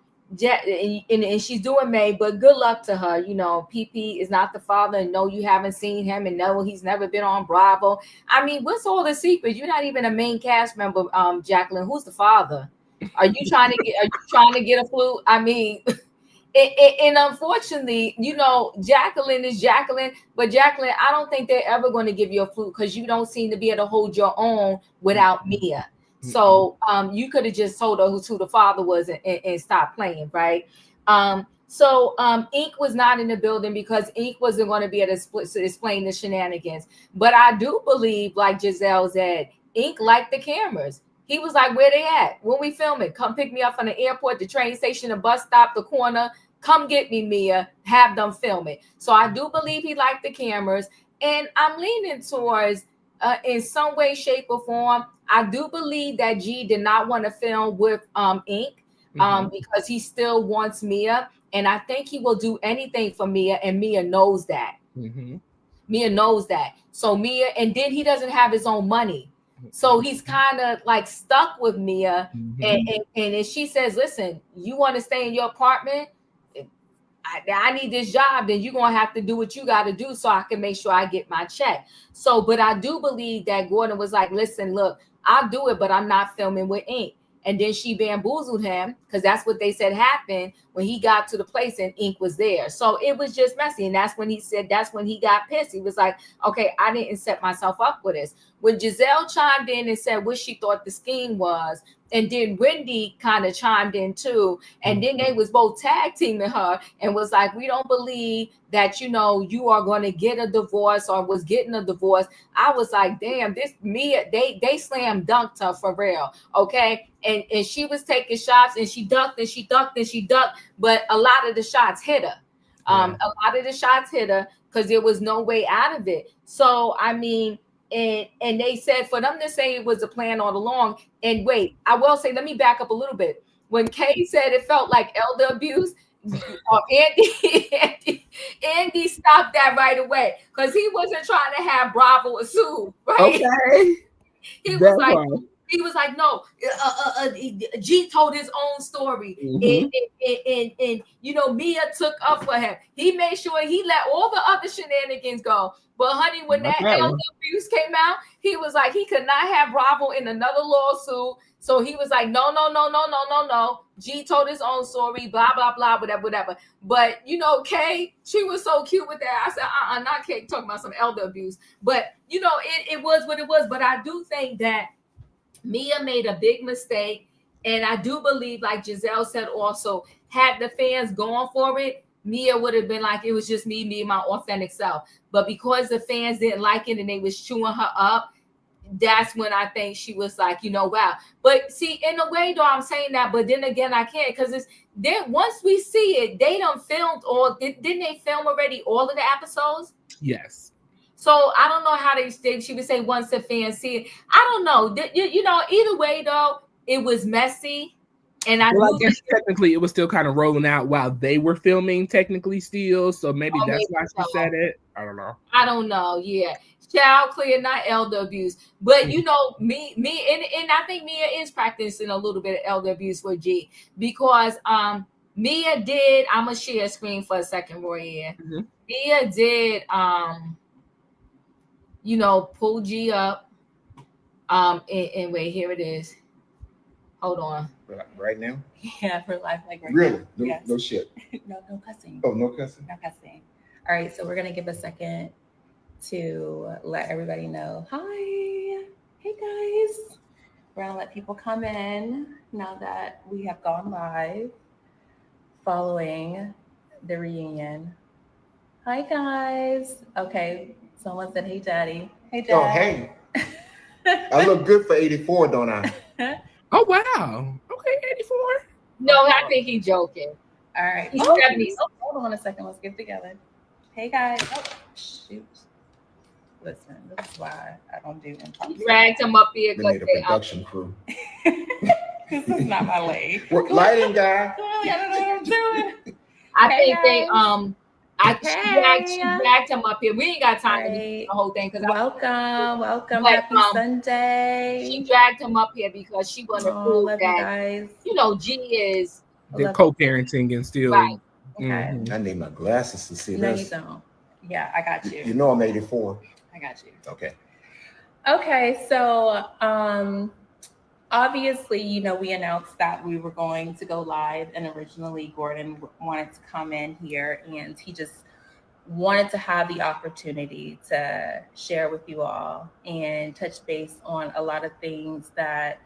she's doing May, but good luck to her. You know, PP is not the father, and no, you haven't seen him, and no, he's never been on Bravo. I mean, what's all the secrets? You're not even a main cast member, Jacqueline. Who's the father? Are you trying to get a flute? I mean, and unfortunately, you know, Jacqueline is Jacqueline, but Jacqueline, I don't think they're ever going to give you a flute because you don't seem to be able to hold your own without Mia. So you could have just told her who the father was and stopped playing, right? So Ink was not in the building because Ink wasn't going to be able to explain the shenanigans. But I do believe, like Jazelle said, Ink liked the cameras. He was like, where they at? When we film it, come pick me up from the airport, the train station, the bus stop, the corner. Come get me, Mia. Have them film it. So I do believe he liked the cameras. And I'm leaning towards, in some way, shape, or form, I do believe that G did not want to film with Ink because he still wants Mia. And I think he will do anything for Mia, and Mia knows that. Mia knows that. So Mia, and then he doesn't have his own money. So he's kind of like stuck with Mia. And if she says, listen, you want to stay in your apartment? I need this job, then you're going to have to do what you got to do so I can make sure I get my check. So, but I do believe that Gordon was like, listen, look, I'll do it, but I'm not filming with Ink. And then she bamboozled him because that's what they said happened when he got to the place and Ink was there. So it was just messy. And that's when he said, that's when he got pissed. He was like, okay, I didn't set myself up for this. When Jazelle chimed in and said what she thought the scheme was, and then Wendy kind of chimed in too. And then they was both tag teaming her and was like, we don't believe that, you know, you are going to get a divorce or was getting a divorce. I was like, damn, this Mia, they slam dunked her for real. Okay. And she was taking shots and she ducked and she ducked and she ducked. But a lot of the shots hit her. A lot of the shots hit her because there was no way out of it. So, I mean, and they said for them to say it was a plan all along. And wait, I will say, let me back up a little bit. When Kay said it felt like elder abuse, Andy stopped that right away because he wasn't trying to have Bravo assume, right? Okay. He was like, no, G told his own story. And you know, Mia took up for him. He made sure he let all the other shenanigans go. But honey, when that elder abuse came out, he was like, he could not have Bravo in another lawsuit. So he was like, no. G told his own story, blah, blah, blah, whatever. But, you know, Kay, she was so cute with that. I said, not Kay talking about some elder abuse. But, you know, it was what it was. But I do think that Mia made a big mistake. And I do believe, like Jazelle said also, had the fans gone for it, Mia would have been like, it was just me, my authentic self. But because the fans didn't like it and they was chewing her up, that's when I think she was like, you know, wow. But see, in a way, though, I'm saying that, but then again, I can't because it's then once we see it, they done filmed all. Didn't they film already all of the episodes? Yes. So I don't know how she would say once the fans see it. I don't know. You know, either way, though, it was messy. And I guess technically it was still kind of rolling out while they were filming, technically still. So maybe that's why she said it. I don't know. Yeah. Child clear, not elder abuse. But you know, me, and I think Mia is practicing a little bit of elder abuse with G because Mia did. I'm gonna share a screen for a second, Roy. Mia did you know, pull G up. And wait, here it is. Hold on. Right now? Yeah, for live, like right really? now. No, yes. No shit. No cussing. Oh, no cussing. No cussing. All right, so we're gonna give a second to let everybody know. Hi, hey guys. We're gonna let people come in now that we have gone live following the reunion. Hi guys. Okay, someone said, "Hey, Daddy." Hey, Dad. Oh, hey. I look good for 84, don't I? Oh wow. Okay, 84. No, I think he's joking. All right. He's 70s. Hold on a second. Let's get together. Hey guys. Oh shoot. Listen, this is why I don't do improv. Dragged him up here We need a production crew. This is not my lane. Lighting guy. I don't know what I'm doing. I think they she dragged him up here. We ain't got time to do the whole thing because welcome. Happy Sunday. She dragged him up here because she wanted to prove that you know G is they're co-parenting and still right. Okay. I need my glasses to see this. No, you don't. Yeah, I got you. You know I'm 84. I got you. Okay, so obviously, you know, we announced that we were going to go live, and originally Gordon wanted to come in here, and he just wanted to have the opportunity to share with you all and touch base on a lot of things that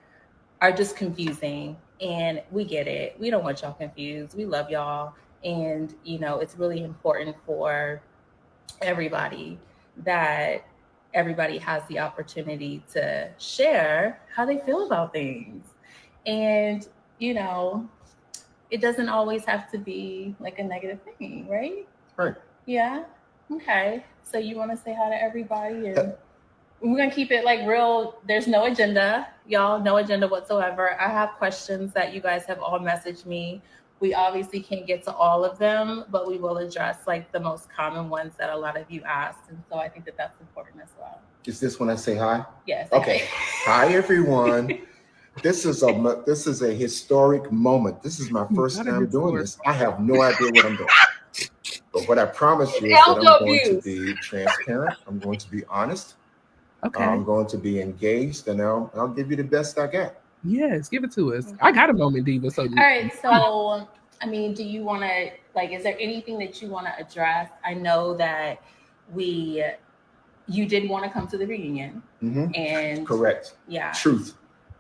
are just confusing. And we get it. We don't want y'all confused. We love y'all. And, you know, it's really important for everybody that everybody has the opportunity to share how they feel about things. And, you know, it doesn't always have to be like a negative thing, right? Right. Yeah. Okay. So you want to say hi to everybody, and we're gonna keep it like real. There's no agenda, y'all. No agenda whatsoever. I have questions that you guys have all messaged me. We obviously can't get to all of them, but we will address like the most common ones that a lot of you asked, and so I think that that's important as well. Is this when I say hi? Yes. Okay. Hi, everyone. This is a historic moment. This is my first time doing this. I have no idea what I'm doing. But what I promise you is that I'm going to be transparent. I'm going to be honest. Okay. I'm going to be engaged, and I'll give you the best I got. Yes, give it to us. I got a moment, Diva. So all right. So, I mean, do you want to like? Is there anything that you want to address? I know that you did want to come to the reunion, and correct. Yeah. Truth.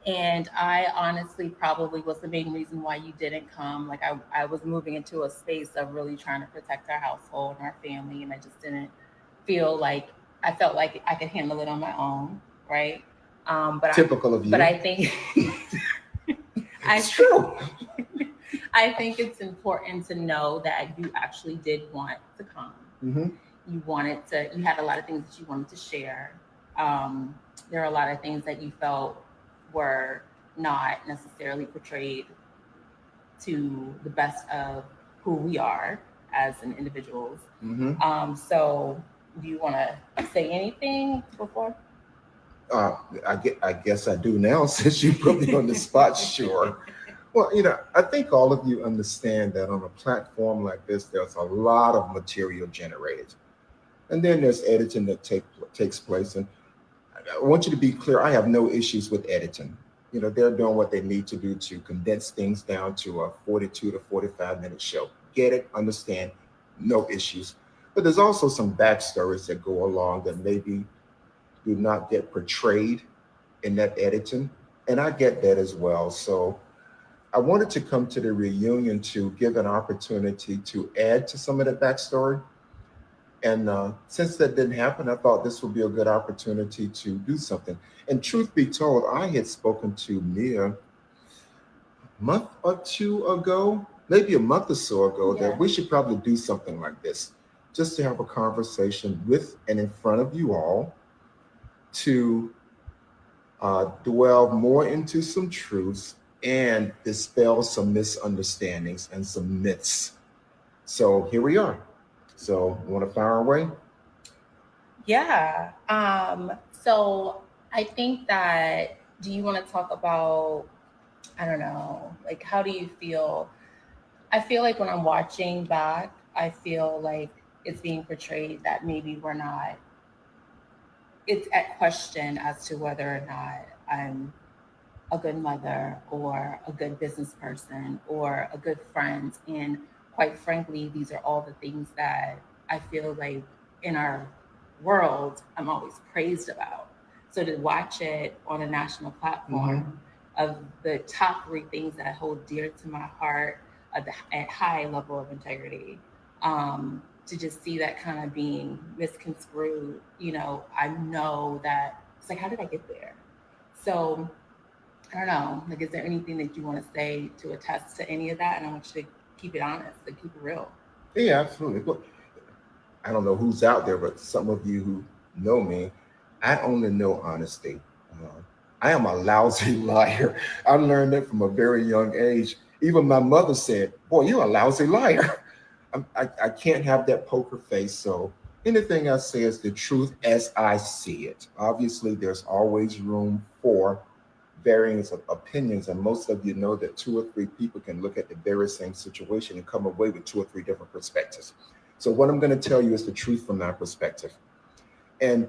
And I honestly probably was the main reason why you didn't come. Like I was moving into a space of really trying to protect our household and our family, and I just didn't feel like I felt like I could handle it on my own, right? But typical of you. But I think it's true. I think it's important to know that you actually did want to come. You wanted to. You had a lot of things that you wanted to share. There are a lot of things that you felt were not necessarily portrayed to the best of who we are as an individuals. So do you want to say anything before? I guess I do now, since you put me on the spot. Sure. Well, you know, I think all of you understand that on a platform like this, there's a lot of material generated. And then there's editing that takes place. And I want you to be clear, I have no issues with editing. You know, they're doing what they need to do to condense things down to a 42 to 45-minute show. Get it, understand, no issues. But there's also some backstories that go along that maybe do not get portrayed in that editing. And I get that as well. So I wanted to come to the reunion to give an opportunity to add to some of the backstory. And since that didn't happen, I thought this would be a good opportunity to do something. And truth be told, I had spoken to Mia a month or two ago, maybe a month or so ago, that we should probably do something like this, just to have a conversation with and in front of you all to dwell more into some truths and dispel some misunderstandings and some myths. So here we are. So you want to fire away? Yeah. So I think that, do you want to talk about, I don't know, like, how do you feel? I feel like when I'm watching back, I feel like it's being portrayed that maybe we're not, it's at question as to whether or not I'm a good mother or a good business person or a good friend. And quite frankly, these are all the things that I feel like in our world, I'm always praised about. So to watch it on a national platform of the top 3 things that I hold dear to my heart at high level of integrity, to just see that kind of being misconstrued, you know, I know that it's like, how did I get there? So I don't know, like, is there anything that you want to say to attest to any of that? And I want you to keep it honest and keep it real. Yeah, absolutely. Look, I don't know who's out there, but some of you who know me, I only know honesty. I am a lousy liar. I learned that from a very young age. Even my mother said, boy, you're a lousy liar. I can't have that poker face. So anything I say is the truth as I see it. Obviously, there's always room for varying opinions. And most of you know that 2 or 3 people can look at the very same situation and come away with 2 or 3 different perspectives. So what I'm going to tell you is the truth from my perspective. And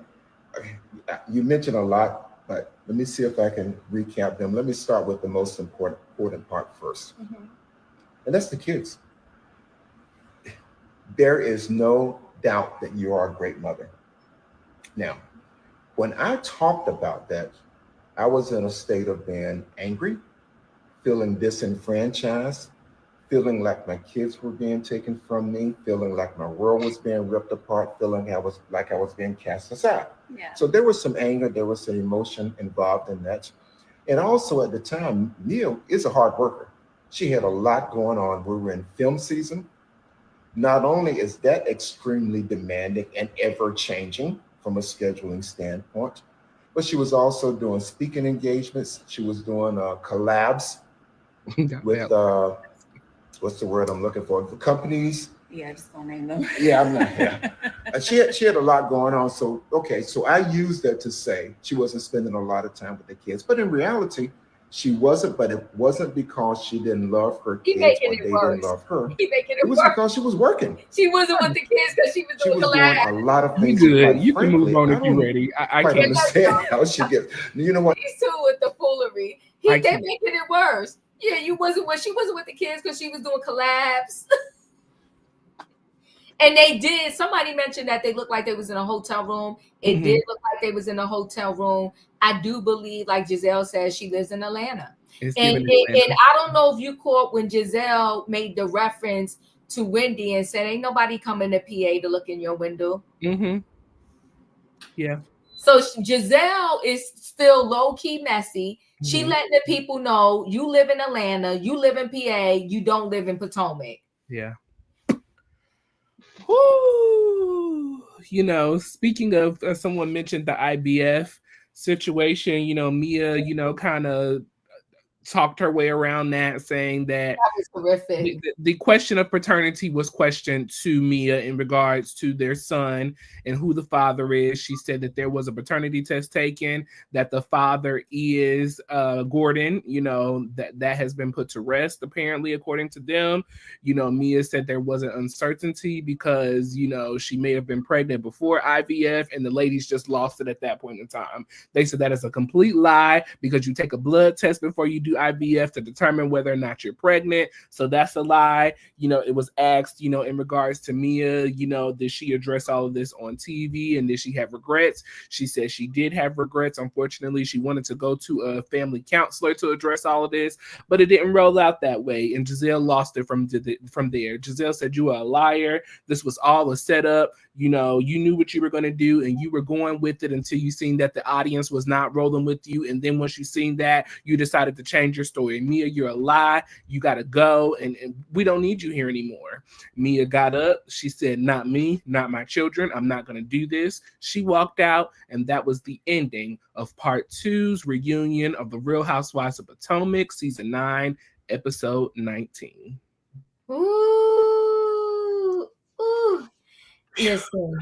you mentioned a lot, but let me see if I can recap them. Let me start with the most important part first. And that's the kids. There is no doubt that you are a great mother. Now, when I talked about that, I was in a state of being angry, feeling disenfranchised, feeling like my kids were being taken from me, feeling like my world was being ripped apart, feeling I was being cast aside. Yeah. So there was some anger, there was some emotion involved in that. And also at the time, Mia is a hard worker. She had a lot going on. We were in film season. Not only is that extremely demanding and ever changing from a scheduling standpoint, but she was also doing speaking engagements. She was doing collabs with what's the word I'm looking for? The companies. Yeah, just don't name them. Yeah, I'm not. Yeah, she had a lot going on. So okay, so I used that to say she wasn't spending a lot of time with the kids, but in reality, she wasn't. But it wasn't because she didn't love her He kids making or it they worse. didn't love her. He making It was worse. because she was working. She wasn't with the kids because she was She doing was doing collab. a lot of You things. good. Quite You can frankly, move on I if you're don't ready. I quite can't. understand how she gets. You know what? These two with the foolery. I They can't. making it worse. Yeah, she wasn't with the kids because she was doing collabs. And they did. Somebody mentioned that they looked like they was in a hotel room. It did look like they was in a hotel room. I do believe, like Jazelle says, she lives in Atlanta. And I don't know if you caught when Jazelle made the reference to Wendy and said, "Ain't nobody coming to PA to look in your window." Mm-hmm. Yeah. So Jazelle is still low key messy. She letting the people know you live in Atlanta, you live in PA, you don't live in Potomac. Yeah. Woo! You know, speaking of, someone mentioned the IBF situation. You know, Mia, you know, kind of talked her way around that, saying that was horrific. The question of paternity was questioned to Mia in regards to their son and who the father is. She said that there was a paternity test taken, that the father is Gordon. You know, that has been put to rest, apparently, according to them. You know, Mia said there wasn't uncertainty because, you know, she may have been pregnant before IVF and the ladies just lost it at that point in time. They said that is a complete lie because you take a blood test before you do IVF to determine whether or not you're pregnant. So that's a lie. You know, it was asked, you know, in regards to Mia, you know, did she address all of this on TV and did she have regrets? She said she did have regrets. Unfortunately, she wanted to go to a family counselor to address all of this, but it didn't roll out that way. And Jazelle lost it from there. Jazelle said, "You are a liar. This was all a setup. You know, you knew what you were going to do and you were going with it until you seen that the audience was not rolling with you. And then once you seen that, you decided to change your story. Mia, you're a lie. You got to go. And we don't need you here anymore." Mia got up. She said, "Not me, not my children. I'm not going to do this." She walked out, and that was the ending of part 2's reunion of The Real Housewives of Potomac, season 9, episode 19. Ooh. Listen,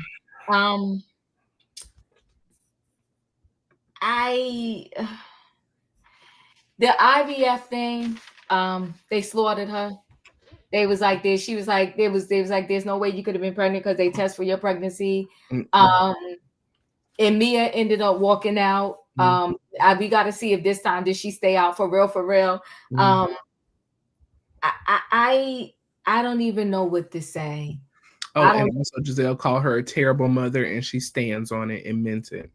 the IVF thing, they slaughtered her. They was like this. She was like, they was like, there's no way you could have been pregnant because they test for your pregnancy. And Mia ended up walking out. We got to see if this time did she stay out for real. I don't even know what to say. And also Jazelle called her a terrible mother, and she stands on it and meant it.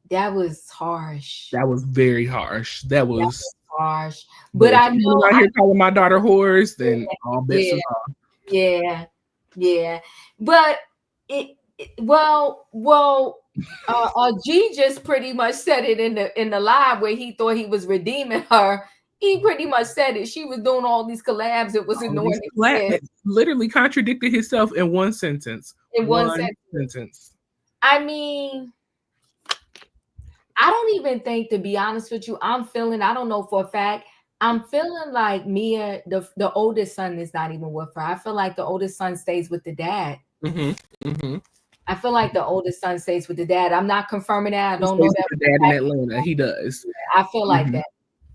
That was harsh. That was very harsh. That was harsh. But I know I'm here calling my daughter whores, then all bets is off. Yeah. But G just pretty much said it in the live where he thought he was redeeming her. He pretty much said it. She was doing all these collabs. It was annoying. Literally contradicted himself in one sentence. In one sentence. I mean, I don't even think, to be honest with you, I don't know for a fact, I'm feeling like Mia, the oldest son, is not even with her. I feel like the oldest son stays with the dad. I feel like the oldest son stays with the dad. I'm not confirming that. I don't know that. The dad in Atlanta, he does. I feel like that.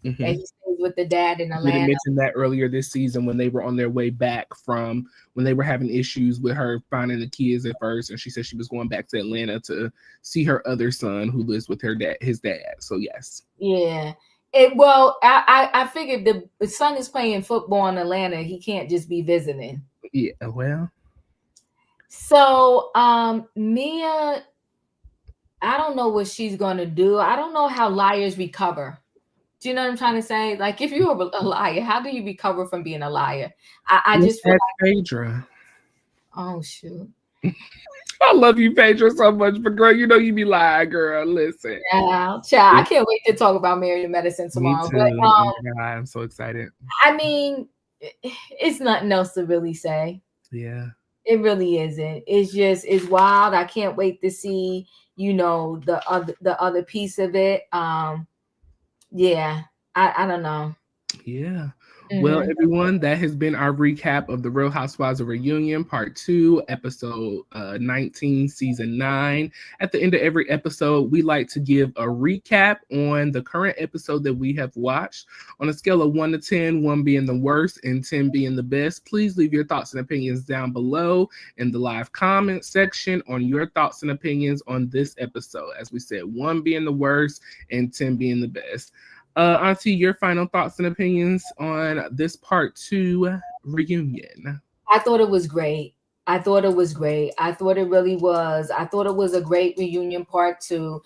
And he stays with the dad in Atlanta. We mentioned that earlier this season when they were on their way back from when they were having issues with her finding the kids at first, and she said she was going back to Atlanta to see her other son who lives with his dad. So yes. Yeah. I figured the son is playing football in Atlanta. He can't just be visiting. Yeah, well. So Mia, I don't know what she's gonna do. I don't know how liars recover. Do you know what I'm trying to say? Like, if you're a liar, how do you recover from being a liar? I just feel like Phaedra. Oh shoot. I love you, Phaedra, so much, but girl, you know you be lying, girl. Listen. Yeah, child, I can't wait to talk about Married to Medicine tomorrow. Me too. But Oh my God, I'm so excited. I mean, it's nothing else to really say. Yeah. It really isn't. It's wild. I can't wait to see, the other piece of it. Yeah. I don't know. Yeah. Well, everyone, that has been our recap of the Real Housewives of Reunion, Part 2, Episode 19, Season 9. At the end of every episode, we like to give a recap on the current episode that we have watched. On a scale of 1 to 10, 1 being the worst and 10 being the best, please leave your thoughts and opinions down below in the live comment section on your thoughts and opinions on this episode. As we said, 1 being the worst and 10 being the best. Auntie, your final thoughts and opinions on this Part 2 reunion? I thought it was great. I thought it really was. I thought it was a great reunion, Part 2.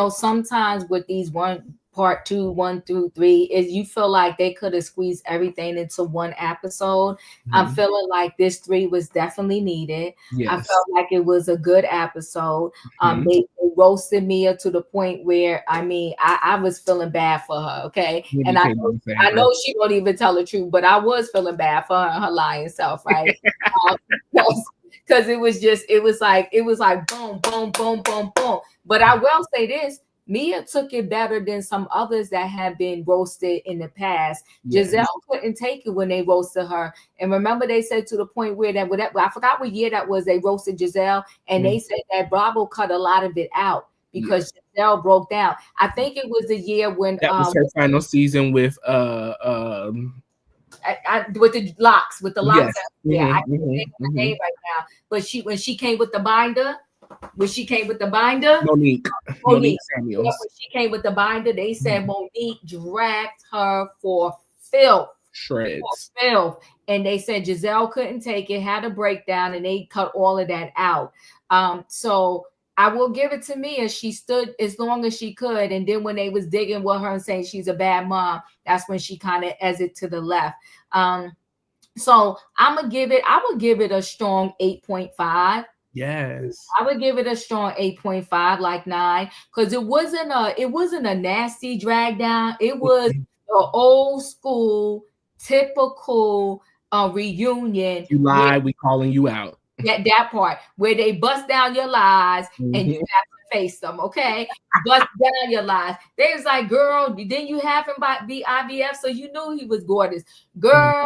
Sometimes with these Part 2, 1 through 3, is you feel like they could have squeezed everything into one episode. I'm feeling like this 3 was definitely needed. Yes. I felt like it was a good episode. They roasted Mia to the point where, I was feeling bad for her, okay? And I know she won't even tell the truth, but I was feeling bad for her lying self, right? Because it was like boom, boom, boom, boom, boom. But I will say this, Mia took it better than some others that have been roasted in the past. Yes. Jazelle couldn't take it when they roasted her. And remember, they said to the point where I forgot what year that was, they roasted Jazelle, and they said that Bravo cut a lot of it out because Jazelle broke down. I think it was the year when that was her final season with with the locks. Yes. Yeah, I can't think of her name right now. But when she came with the binder. Monique Samuels. When she came with the binder, they said Monique dragged her for filth. Shreds. For filth. And they said Jazelle couldn't take it, had a breakdown, and they cut all of that out. So I will give it to Mia. She stood as long as she could. And then when they was digging with her and saying she's a bad mom, that's when she kind of exited to the left. So I would give it a strong 8.5. Yes, I would give it a strong 8.5, like 9, because it wasn't a nasty drag down. It was the old school, typical reunion. You lie, we calling you out. That part where they bust down your lies and you have to face them. Okay, bust down your lies. They was like, girl, didn't you have him be IVF? So you knew he was gorgeous, girl.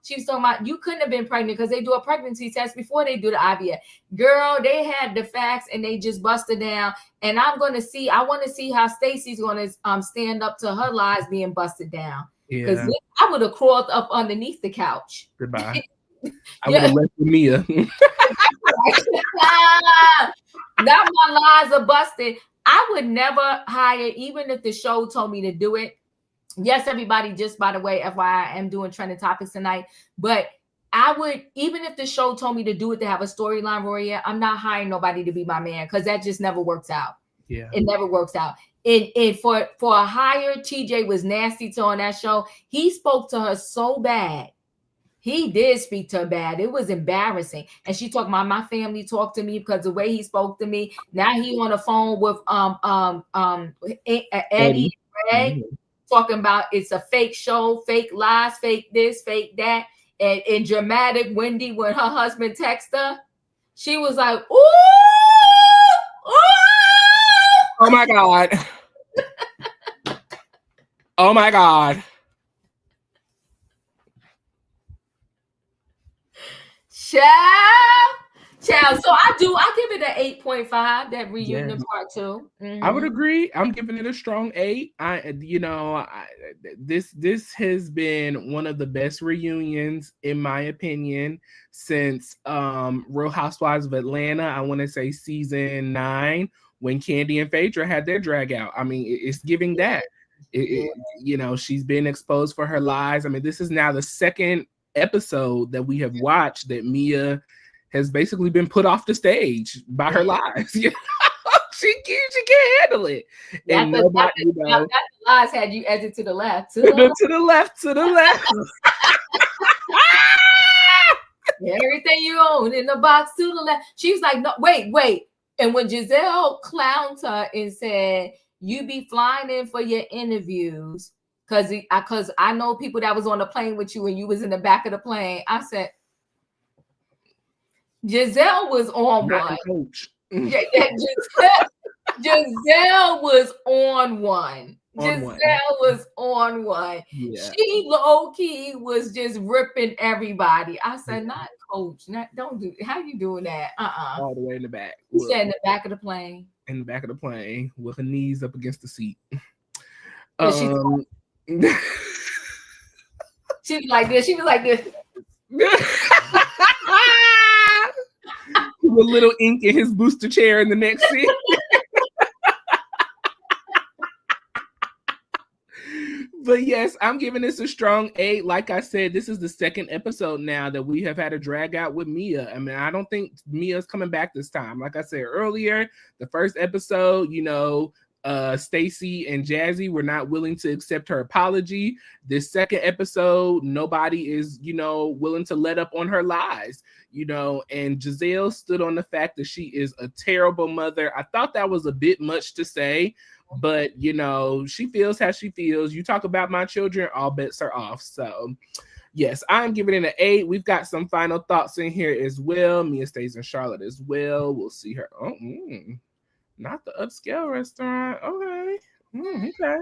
She was talking about you couldn't have been pregnant because they do a pregnancy test before they do the IVF. Girl, they had the facts and they just busted down. And I want to see how Stacy's going to stand up to her lies being busted down. Because I would have crawled up underneath the couch. Goodbye. I would have left with Mia. Now my lies are busted. I would never hire, even if the show told me to do it. Yes, everybody, just by the way, FYI, I am doing trending topics tonight. But I would, even if the show told me to do it to have a storyline, Roya, I'm not hiring nobody to be my man because that just never works out. Yeah. It never works out. And for a hire, TJ was nasty to on that show. He spoke to her so bad. He did speak to her bad. It was embarrassing. And she talked about my family talked to me because the way he spoke to me. Now he on the phone with Eddie and Greg, talking about it's a fake show, fake lies, fake this, fake that. And dramatic Wendy, when her husband texted her, she was like, ooh, oh my God. Oh my God. Child. So I give it an 8.5, that reunion Part 2. I would agree. I'm giving it a strong 8. This has been one of the best reunions, in my opinion, since Real Housewives of Atlanta. I want to say season 9, when Kandi and Phaedra had their drag out. I mean, it's giving that. She's been exposed for her lies. I mean, this is now the second episode that we have watched that Mia has basically been put off the stage by her lies. She can't handle it. And nobody, that lies had you edit to the left. To the left. Everything you own in the box to the left. She was like, no, wait. And when Jazelle clowned her and said, you be flying in for your interviews, because I know people that was on the plane with you and you was in the back of the plane. I said, Jazelle was on one. Giselle was on one. Jazelle was on one. Yeah. She low-key was just ripping everybody. I said, not coach. Don't do. How you doing that? All the way in the back. She said in the back of the plane. In the back of the plane with her knees up against the seat. She was like this. She was like this. With little ink in his booster chair in the next seat. But yes, I'm giving this a strong 8. Like I said, this is the second episode now that we have had a drag out with Mia. I mean, I don't think Mia's coming back this time. Like I said earlier, the first episode, Stacy and Jazzy were not willing to accept her apology. This second episode, nobody is, willing to let up on her lies, and Jazelle stood on the fact that she is a terrible mother. I thought that was a bit much to say, but she feels how she feels. You talk about my children, all bets are off. So yes, I'm giving it an 8. We've got some final thoughts in here as well. Mia stays in Charlotte as well. We'll see her. Not the upscale restaurant. Okay. Okay.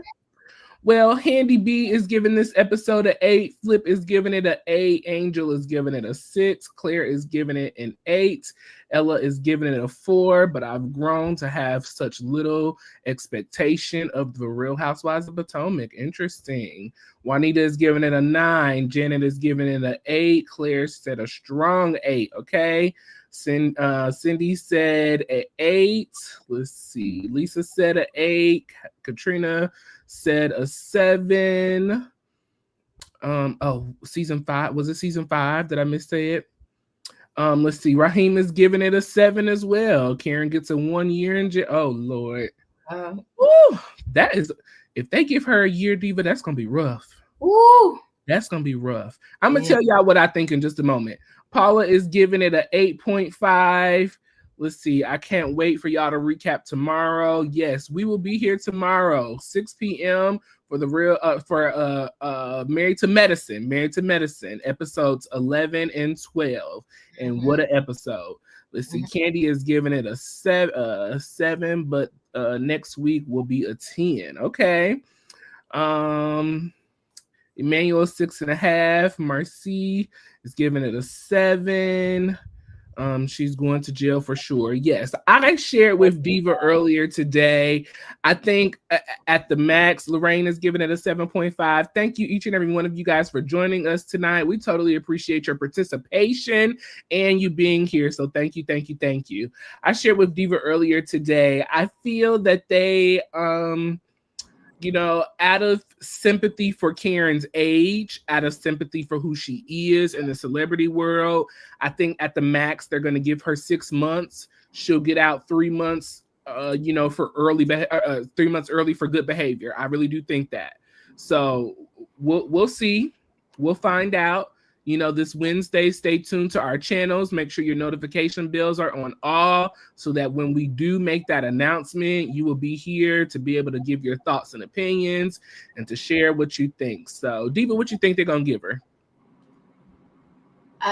Well, Handy B is giving this episode an 8. Flip is giving it an 8. Angel is giving it a 6. Claire is giving it an 8. Ella is giving it a 4. But I've grown to have such little expectation of the Real Housewives of Potomac. Interesting. Juanita is giving it a 9. Janet is giving it an 8. Claire said a strong 8. Okay. Cindy said an 8. Let's see. Lisa said an 8. Katrina said a 7. Season 5. Was it season 5? Did I missay it? Let's see. Raheem is giving it a 7 as well. Karen gets a 1 year in jail. Oh Lord. Woo, that is, if they give her a year, Diva, that's gonna be rough. Ooh. That's gonna be rough. I'm gonna tell y'all what I think in just a moment. Paula is giving it an 8.5. Let's see. I can't wait for y'all to recap tomorrow. Yes, we will be here tomorrow, 6 p.m. for the real Married to Medicine, episodes 11 and 12. And what an episode. Let's see. Candy is giving it a 7, but next week will be a 10. Okay. Emmanuel 6.5. Marcy is giving it a 7. She's going to jail for sure. Yes, I shared with Diva earlier today. I think at the max, Lorraine is giving it a 7.5. Thank you, each and every one of you guys, for joining us tonight. We totally appreciate your participation and you being here. So thank you. I shared with Diva earlier today. I feel that they, out of sympathy for Karen's age, out of sympathy for who she is in the celebrity world, I think at the max, they're going to give her 6 months. She'll get out 3 months, for early, 3 months early for good behavior. I really do think that. So we'll see. We'll find out. This Wednesday, stay tuned to our channels. Make sure your notification bells are on all so that when we do make that announcement, you will be here to be able to give your thoughts and opinions and to share what you think. So, Diva, what you think they're going to give her?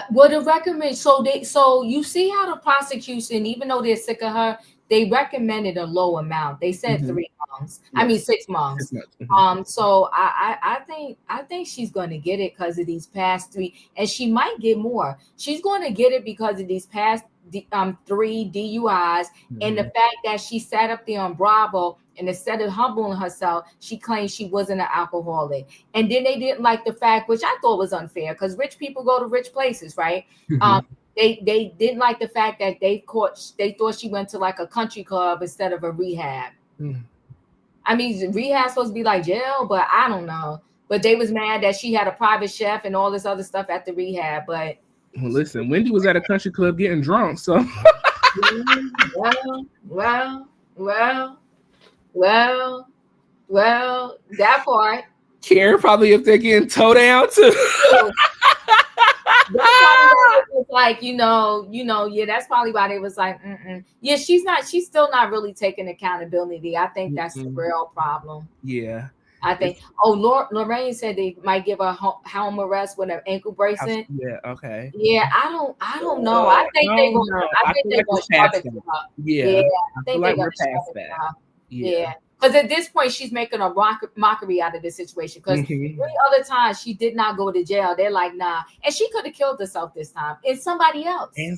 Well, the recommend, so you see how the prosecution, even though they're sick of her, they recommended a low amount. They said 3 months. Yes. 6 months. 6 months. So I think she's going to get it because of these past 3, and she might get more. She's going to get it because of these past 3 DUIs and the fact that she sat up there on Bravo, and instead of humbling herself, she claimed she wasn't an alcoholic. And then they didn't like the fact, which I thought was unfair, because rich people go to rich places, right? They didn't like the fact that they thought she went to like a country club instead of a rehab. I mean, rehab's supposed to be like jail, but I don't know. But they was mad that she had a private chef and all this other stuff at the rehab. But well, listen, Wendy was at a country club getting drunk, so well, Well, that part. Karen probably up there getting toe down too. That's probably why it was like, yeah, that's probably why they was like, yeah, she's still not really taking accountability. I think that's the real problem. Yeah. I think. Lorraine said they might give her home arrest with an ankle bracelet. Yeah. Okay. Yeah, I don't know. I think they're gonna shove it to her. Yeah. I think they're gonna shove it to her. Yeah. Because at this point, she's making a mockery out of the situation. Because 3 other times she did not go to jail. They're like, nah. And she could have killed herself this time. It's somebody else. Yeah. And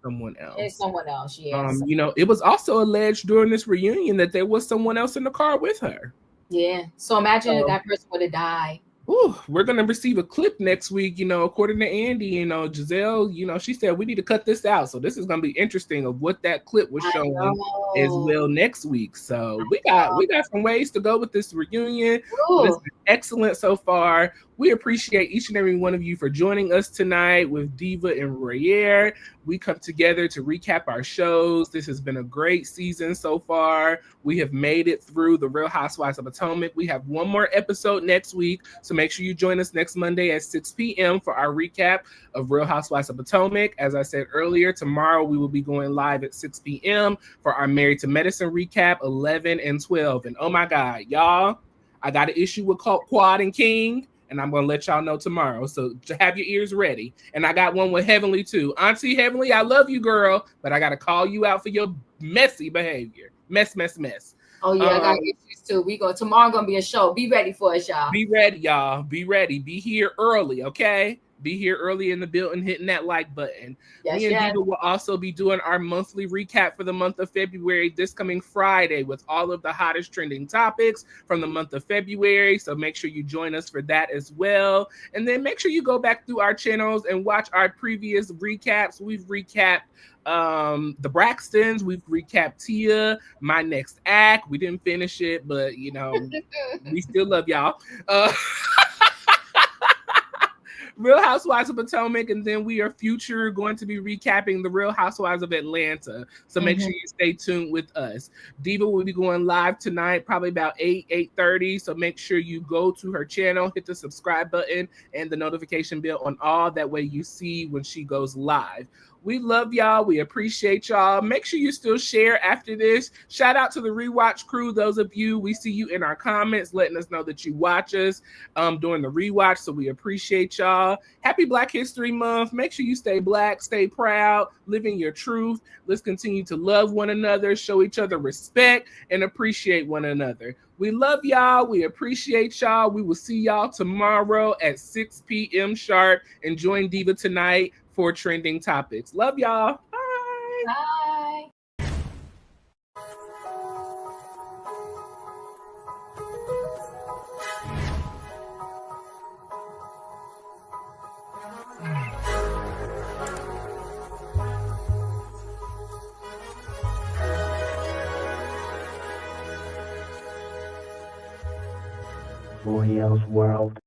someone else. Yeah. It was also alleged during this reunion that there was someone else in the car with her. Yeah. So imagine if that person would have died. Ooh, we're gonna receive a clip next week. According to Andy, Jazelle, she said we need to cut this out. So this is gonna be interesting of what that clip was showing as well next week. So we got some ways to go with this reunion. It's been excellent so far. We appreciate each and every one of you for joining us tonight with Diva and Royer. We come together to recap our shows. This has been a great season so far. We have made it through the Real Housewives of Potomac. We have one more episode next week, so make sure you join us next Monday at 6 p.m. for our recap of Real Housewives of Potomac. As I said earlier, tomorrow we will be going live at 6 p.m. for our Married to Medicine recap, 11 and 12. And oh my God, y'all, I got an issue with Quad and King. And I'm going to let y'all know tomorrow. So have your ears ready. And I got one with Heavenly too. Auntie Heavenly, I love you, girl. But I got to call you out for your messy behavior. Mess. Oh, yeah, I got issues too. Tomorrow going to be a show. Be ready for us, y'all. Be ready, y'all. Be ready. Be here early, okay? Be here early in the building, hitting that like button. Me and Diva will also be doing our monthly recap for the month of February this coming Friday with all of the hottest trending topics from the month of February. So make sure you join us for that as well. And then make sure you go back through our channels and watch our previous recaps. We've recapped the Braxtons, we've recapped Tia, My Next Act. We didn't finish it, but we still love y'all. Real Housewives of Potomac, and then we are going to be recapping the Real Housewives of Atlanta. So make sure you stay tuned with us. Diva will be going live tonight, probably about 8:30. So make sure you go to her channel, hit the subscribe button and the notification bell on all. That way you see when she goes live. We love y'all. We appreciate y'all. Make sure you still share after this. Shout out to the rewatch crew. Those of you, we see you in our comments letting us know that you watch us during the rewatch. So we appreciate y'all. Happy Black History Month. Make sure you stay black, stay proud, living your truth. Let's continue to love one another, show each other respect, and appreciate one another. We love y'all. We appreciate y'all. We will see y'all tomorrow at 6 p.m. sharp. And join Diva tonight for trending topics. Love y'all. Bye. Bye. Royale's World.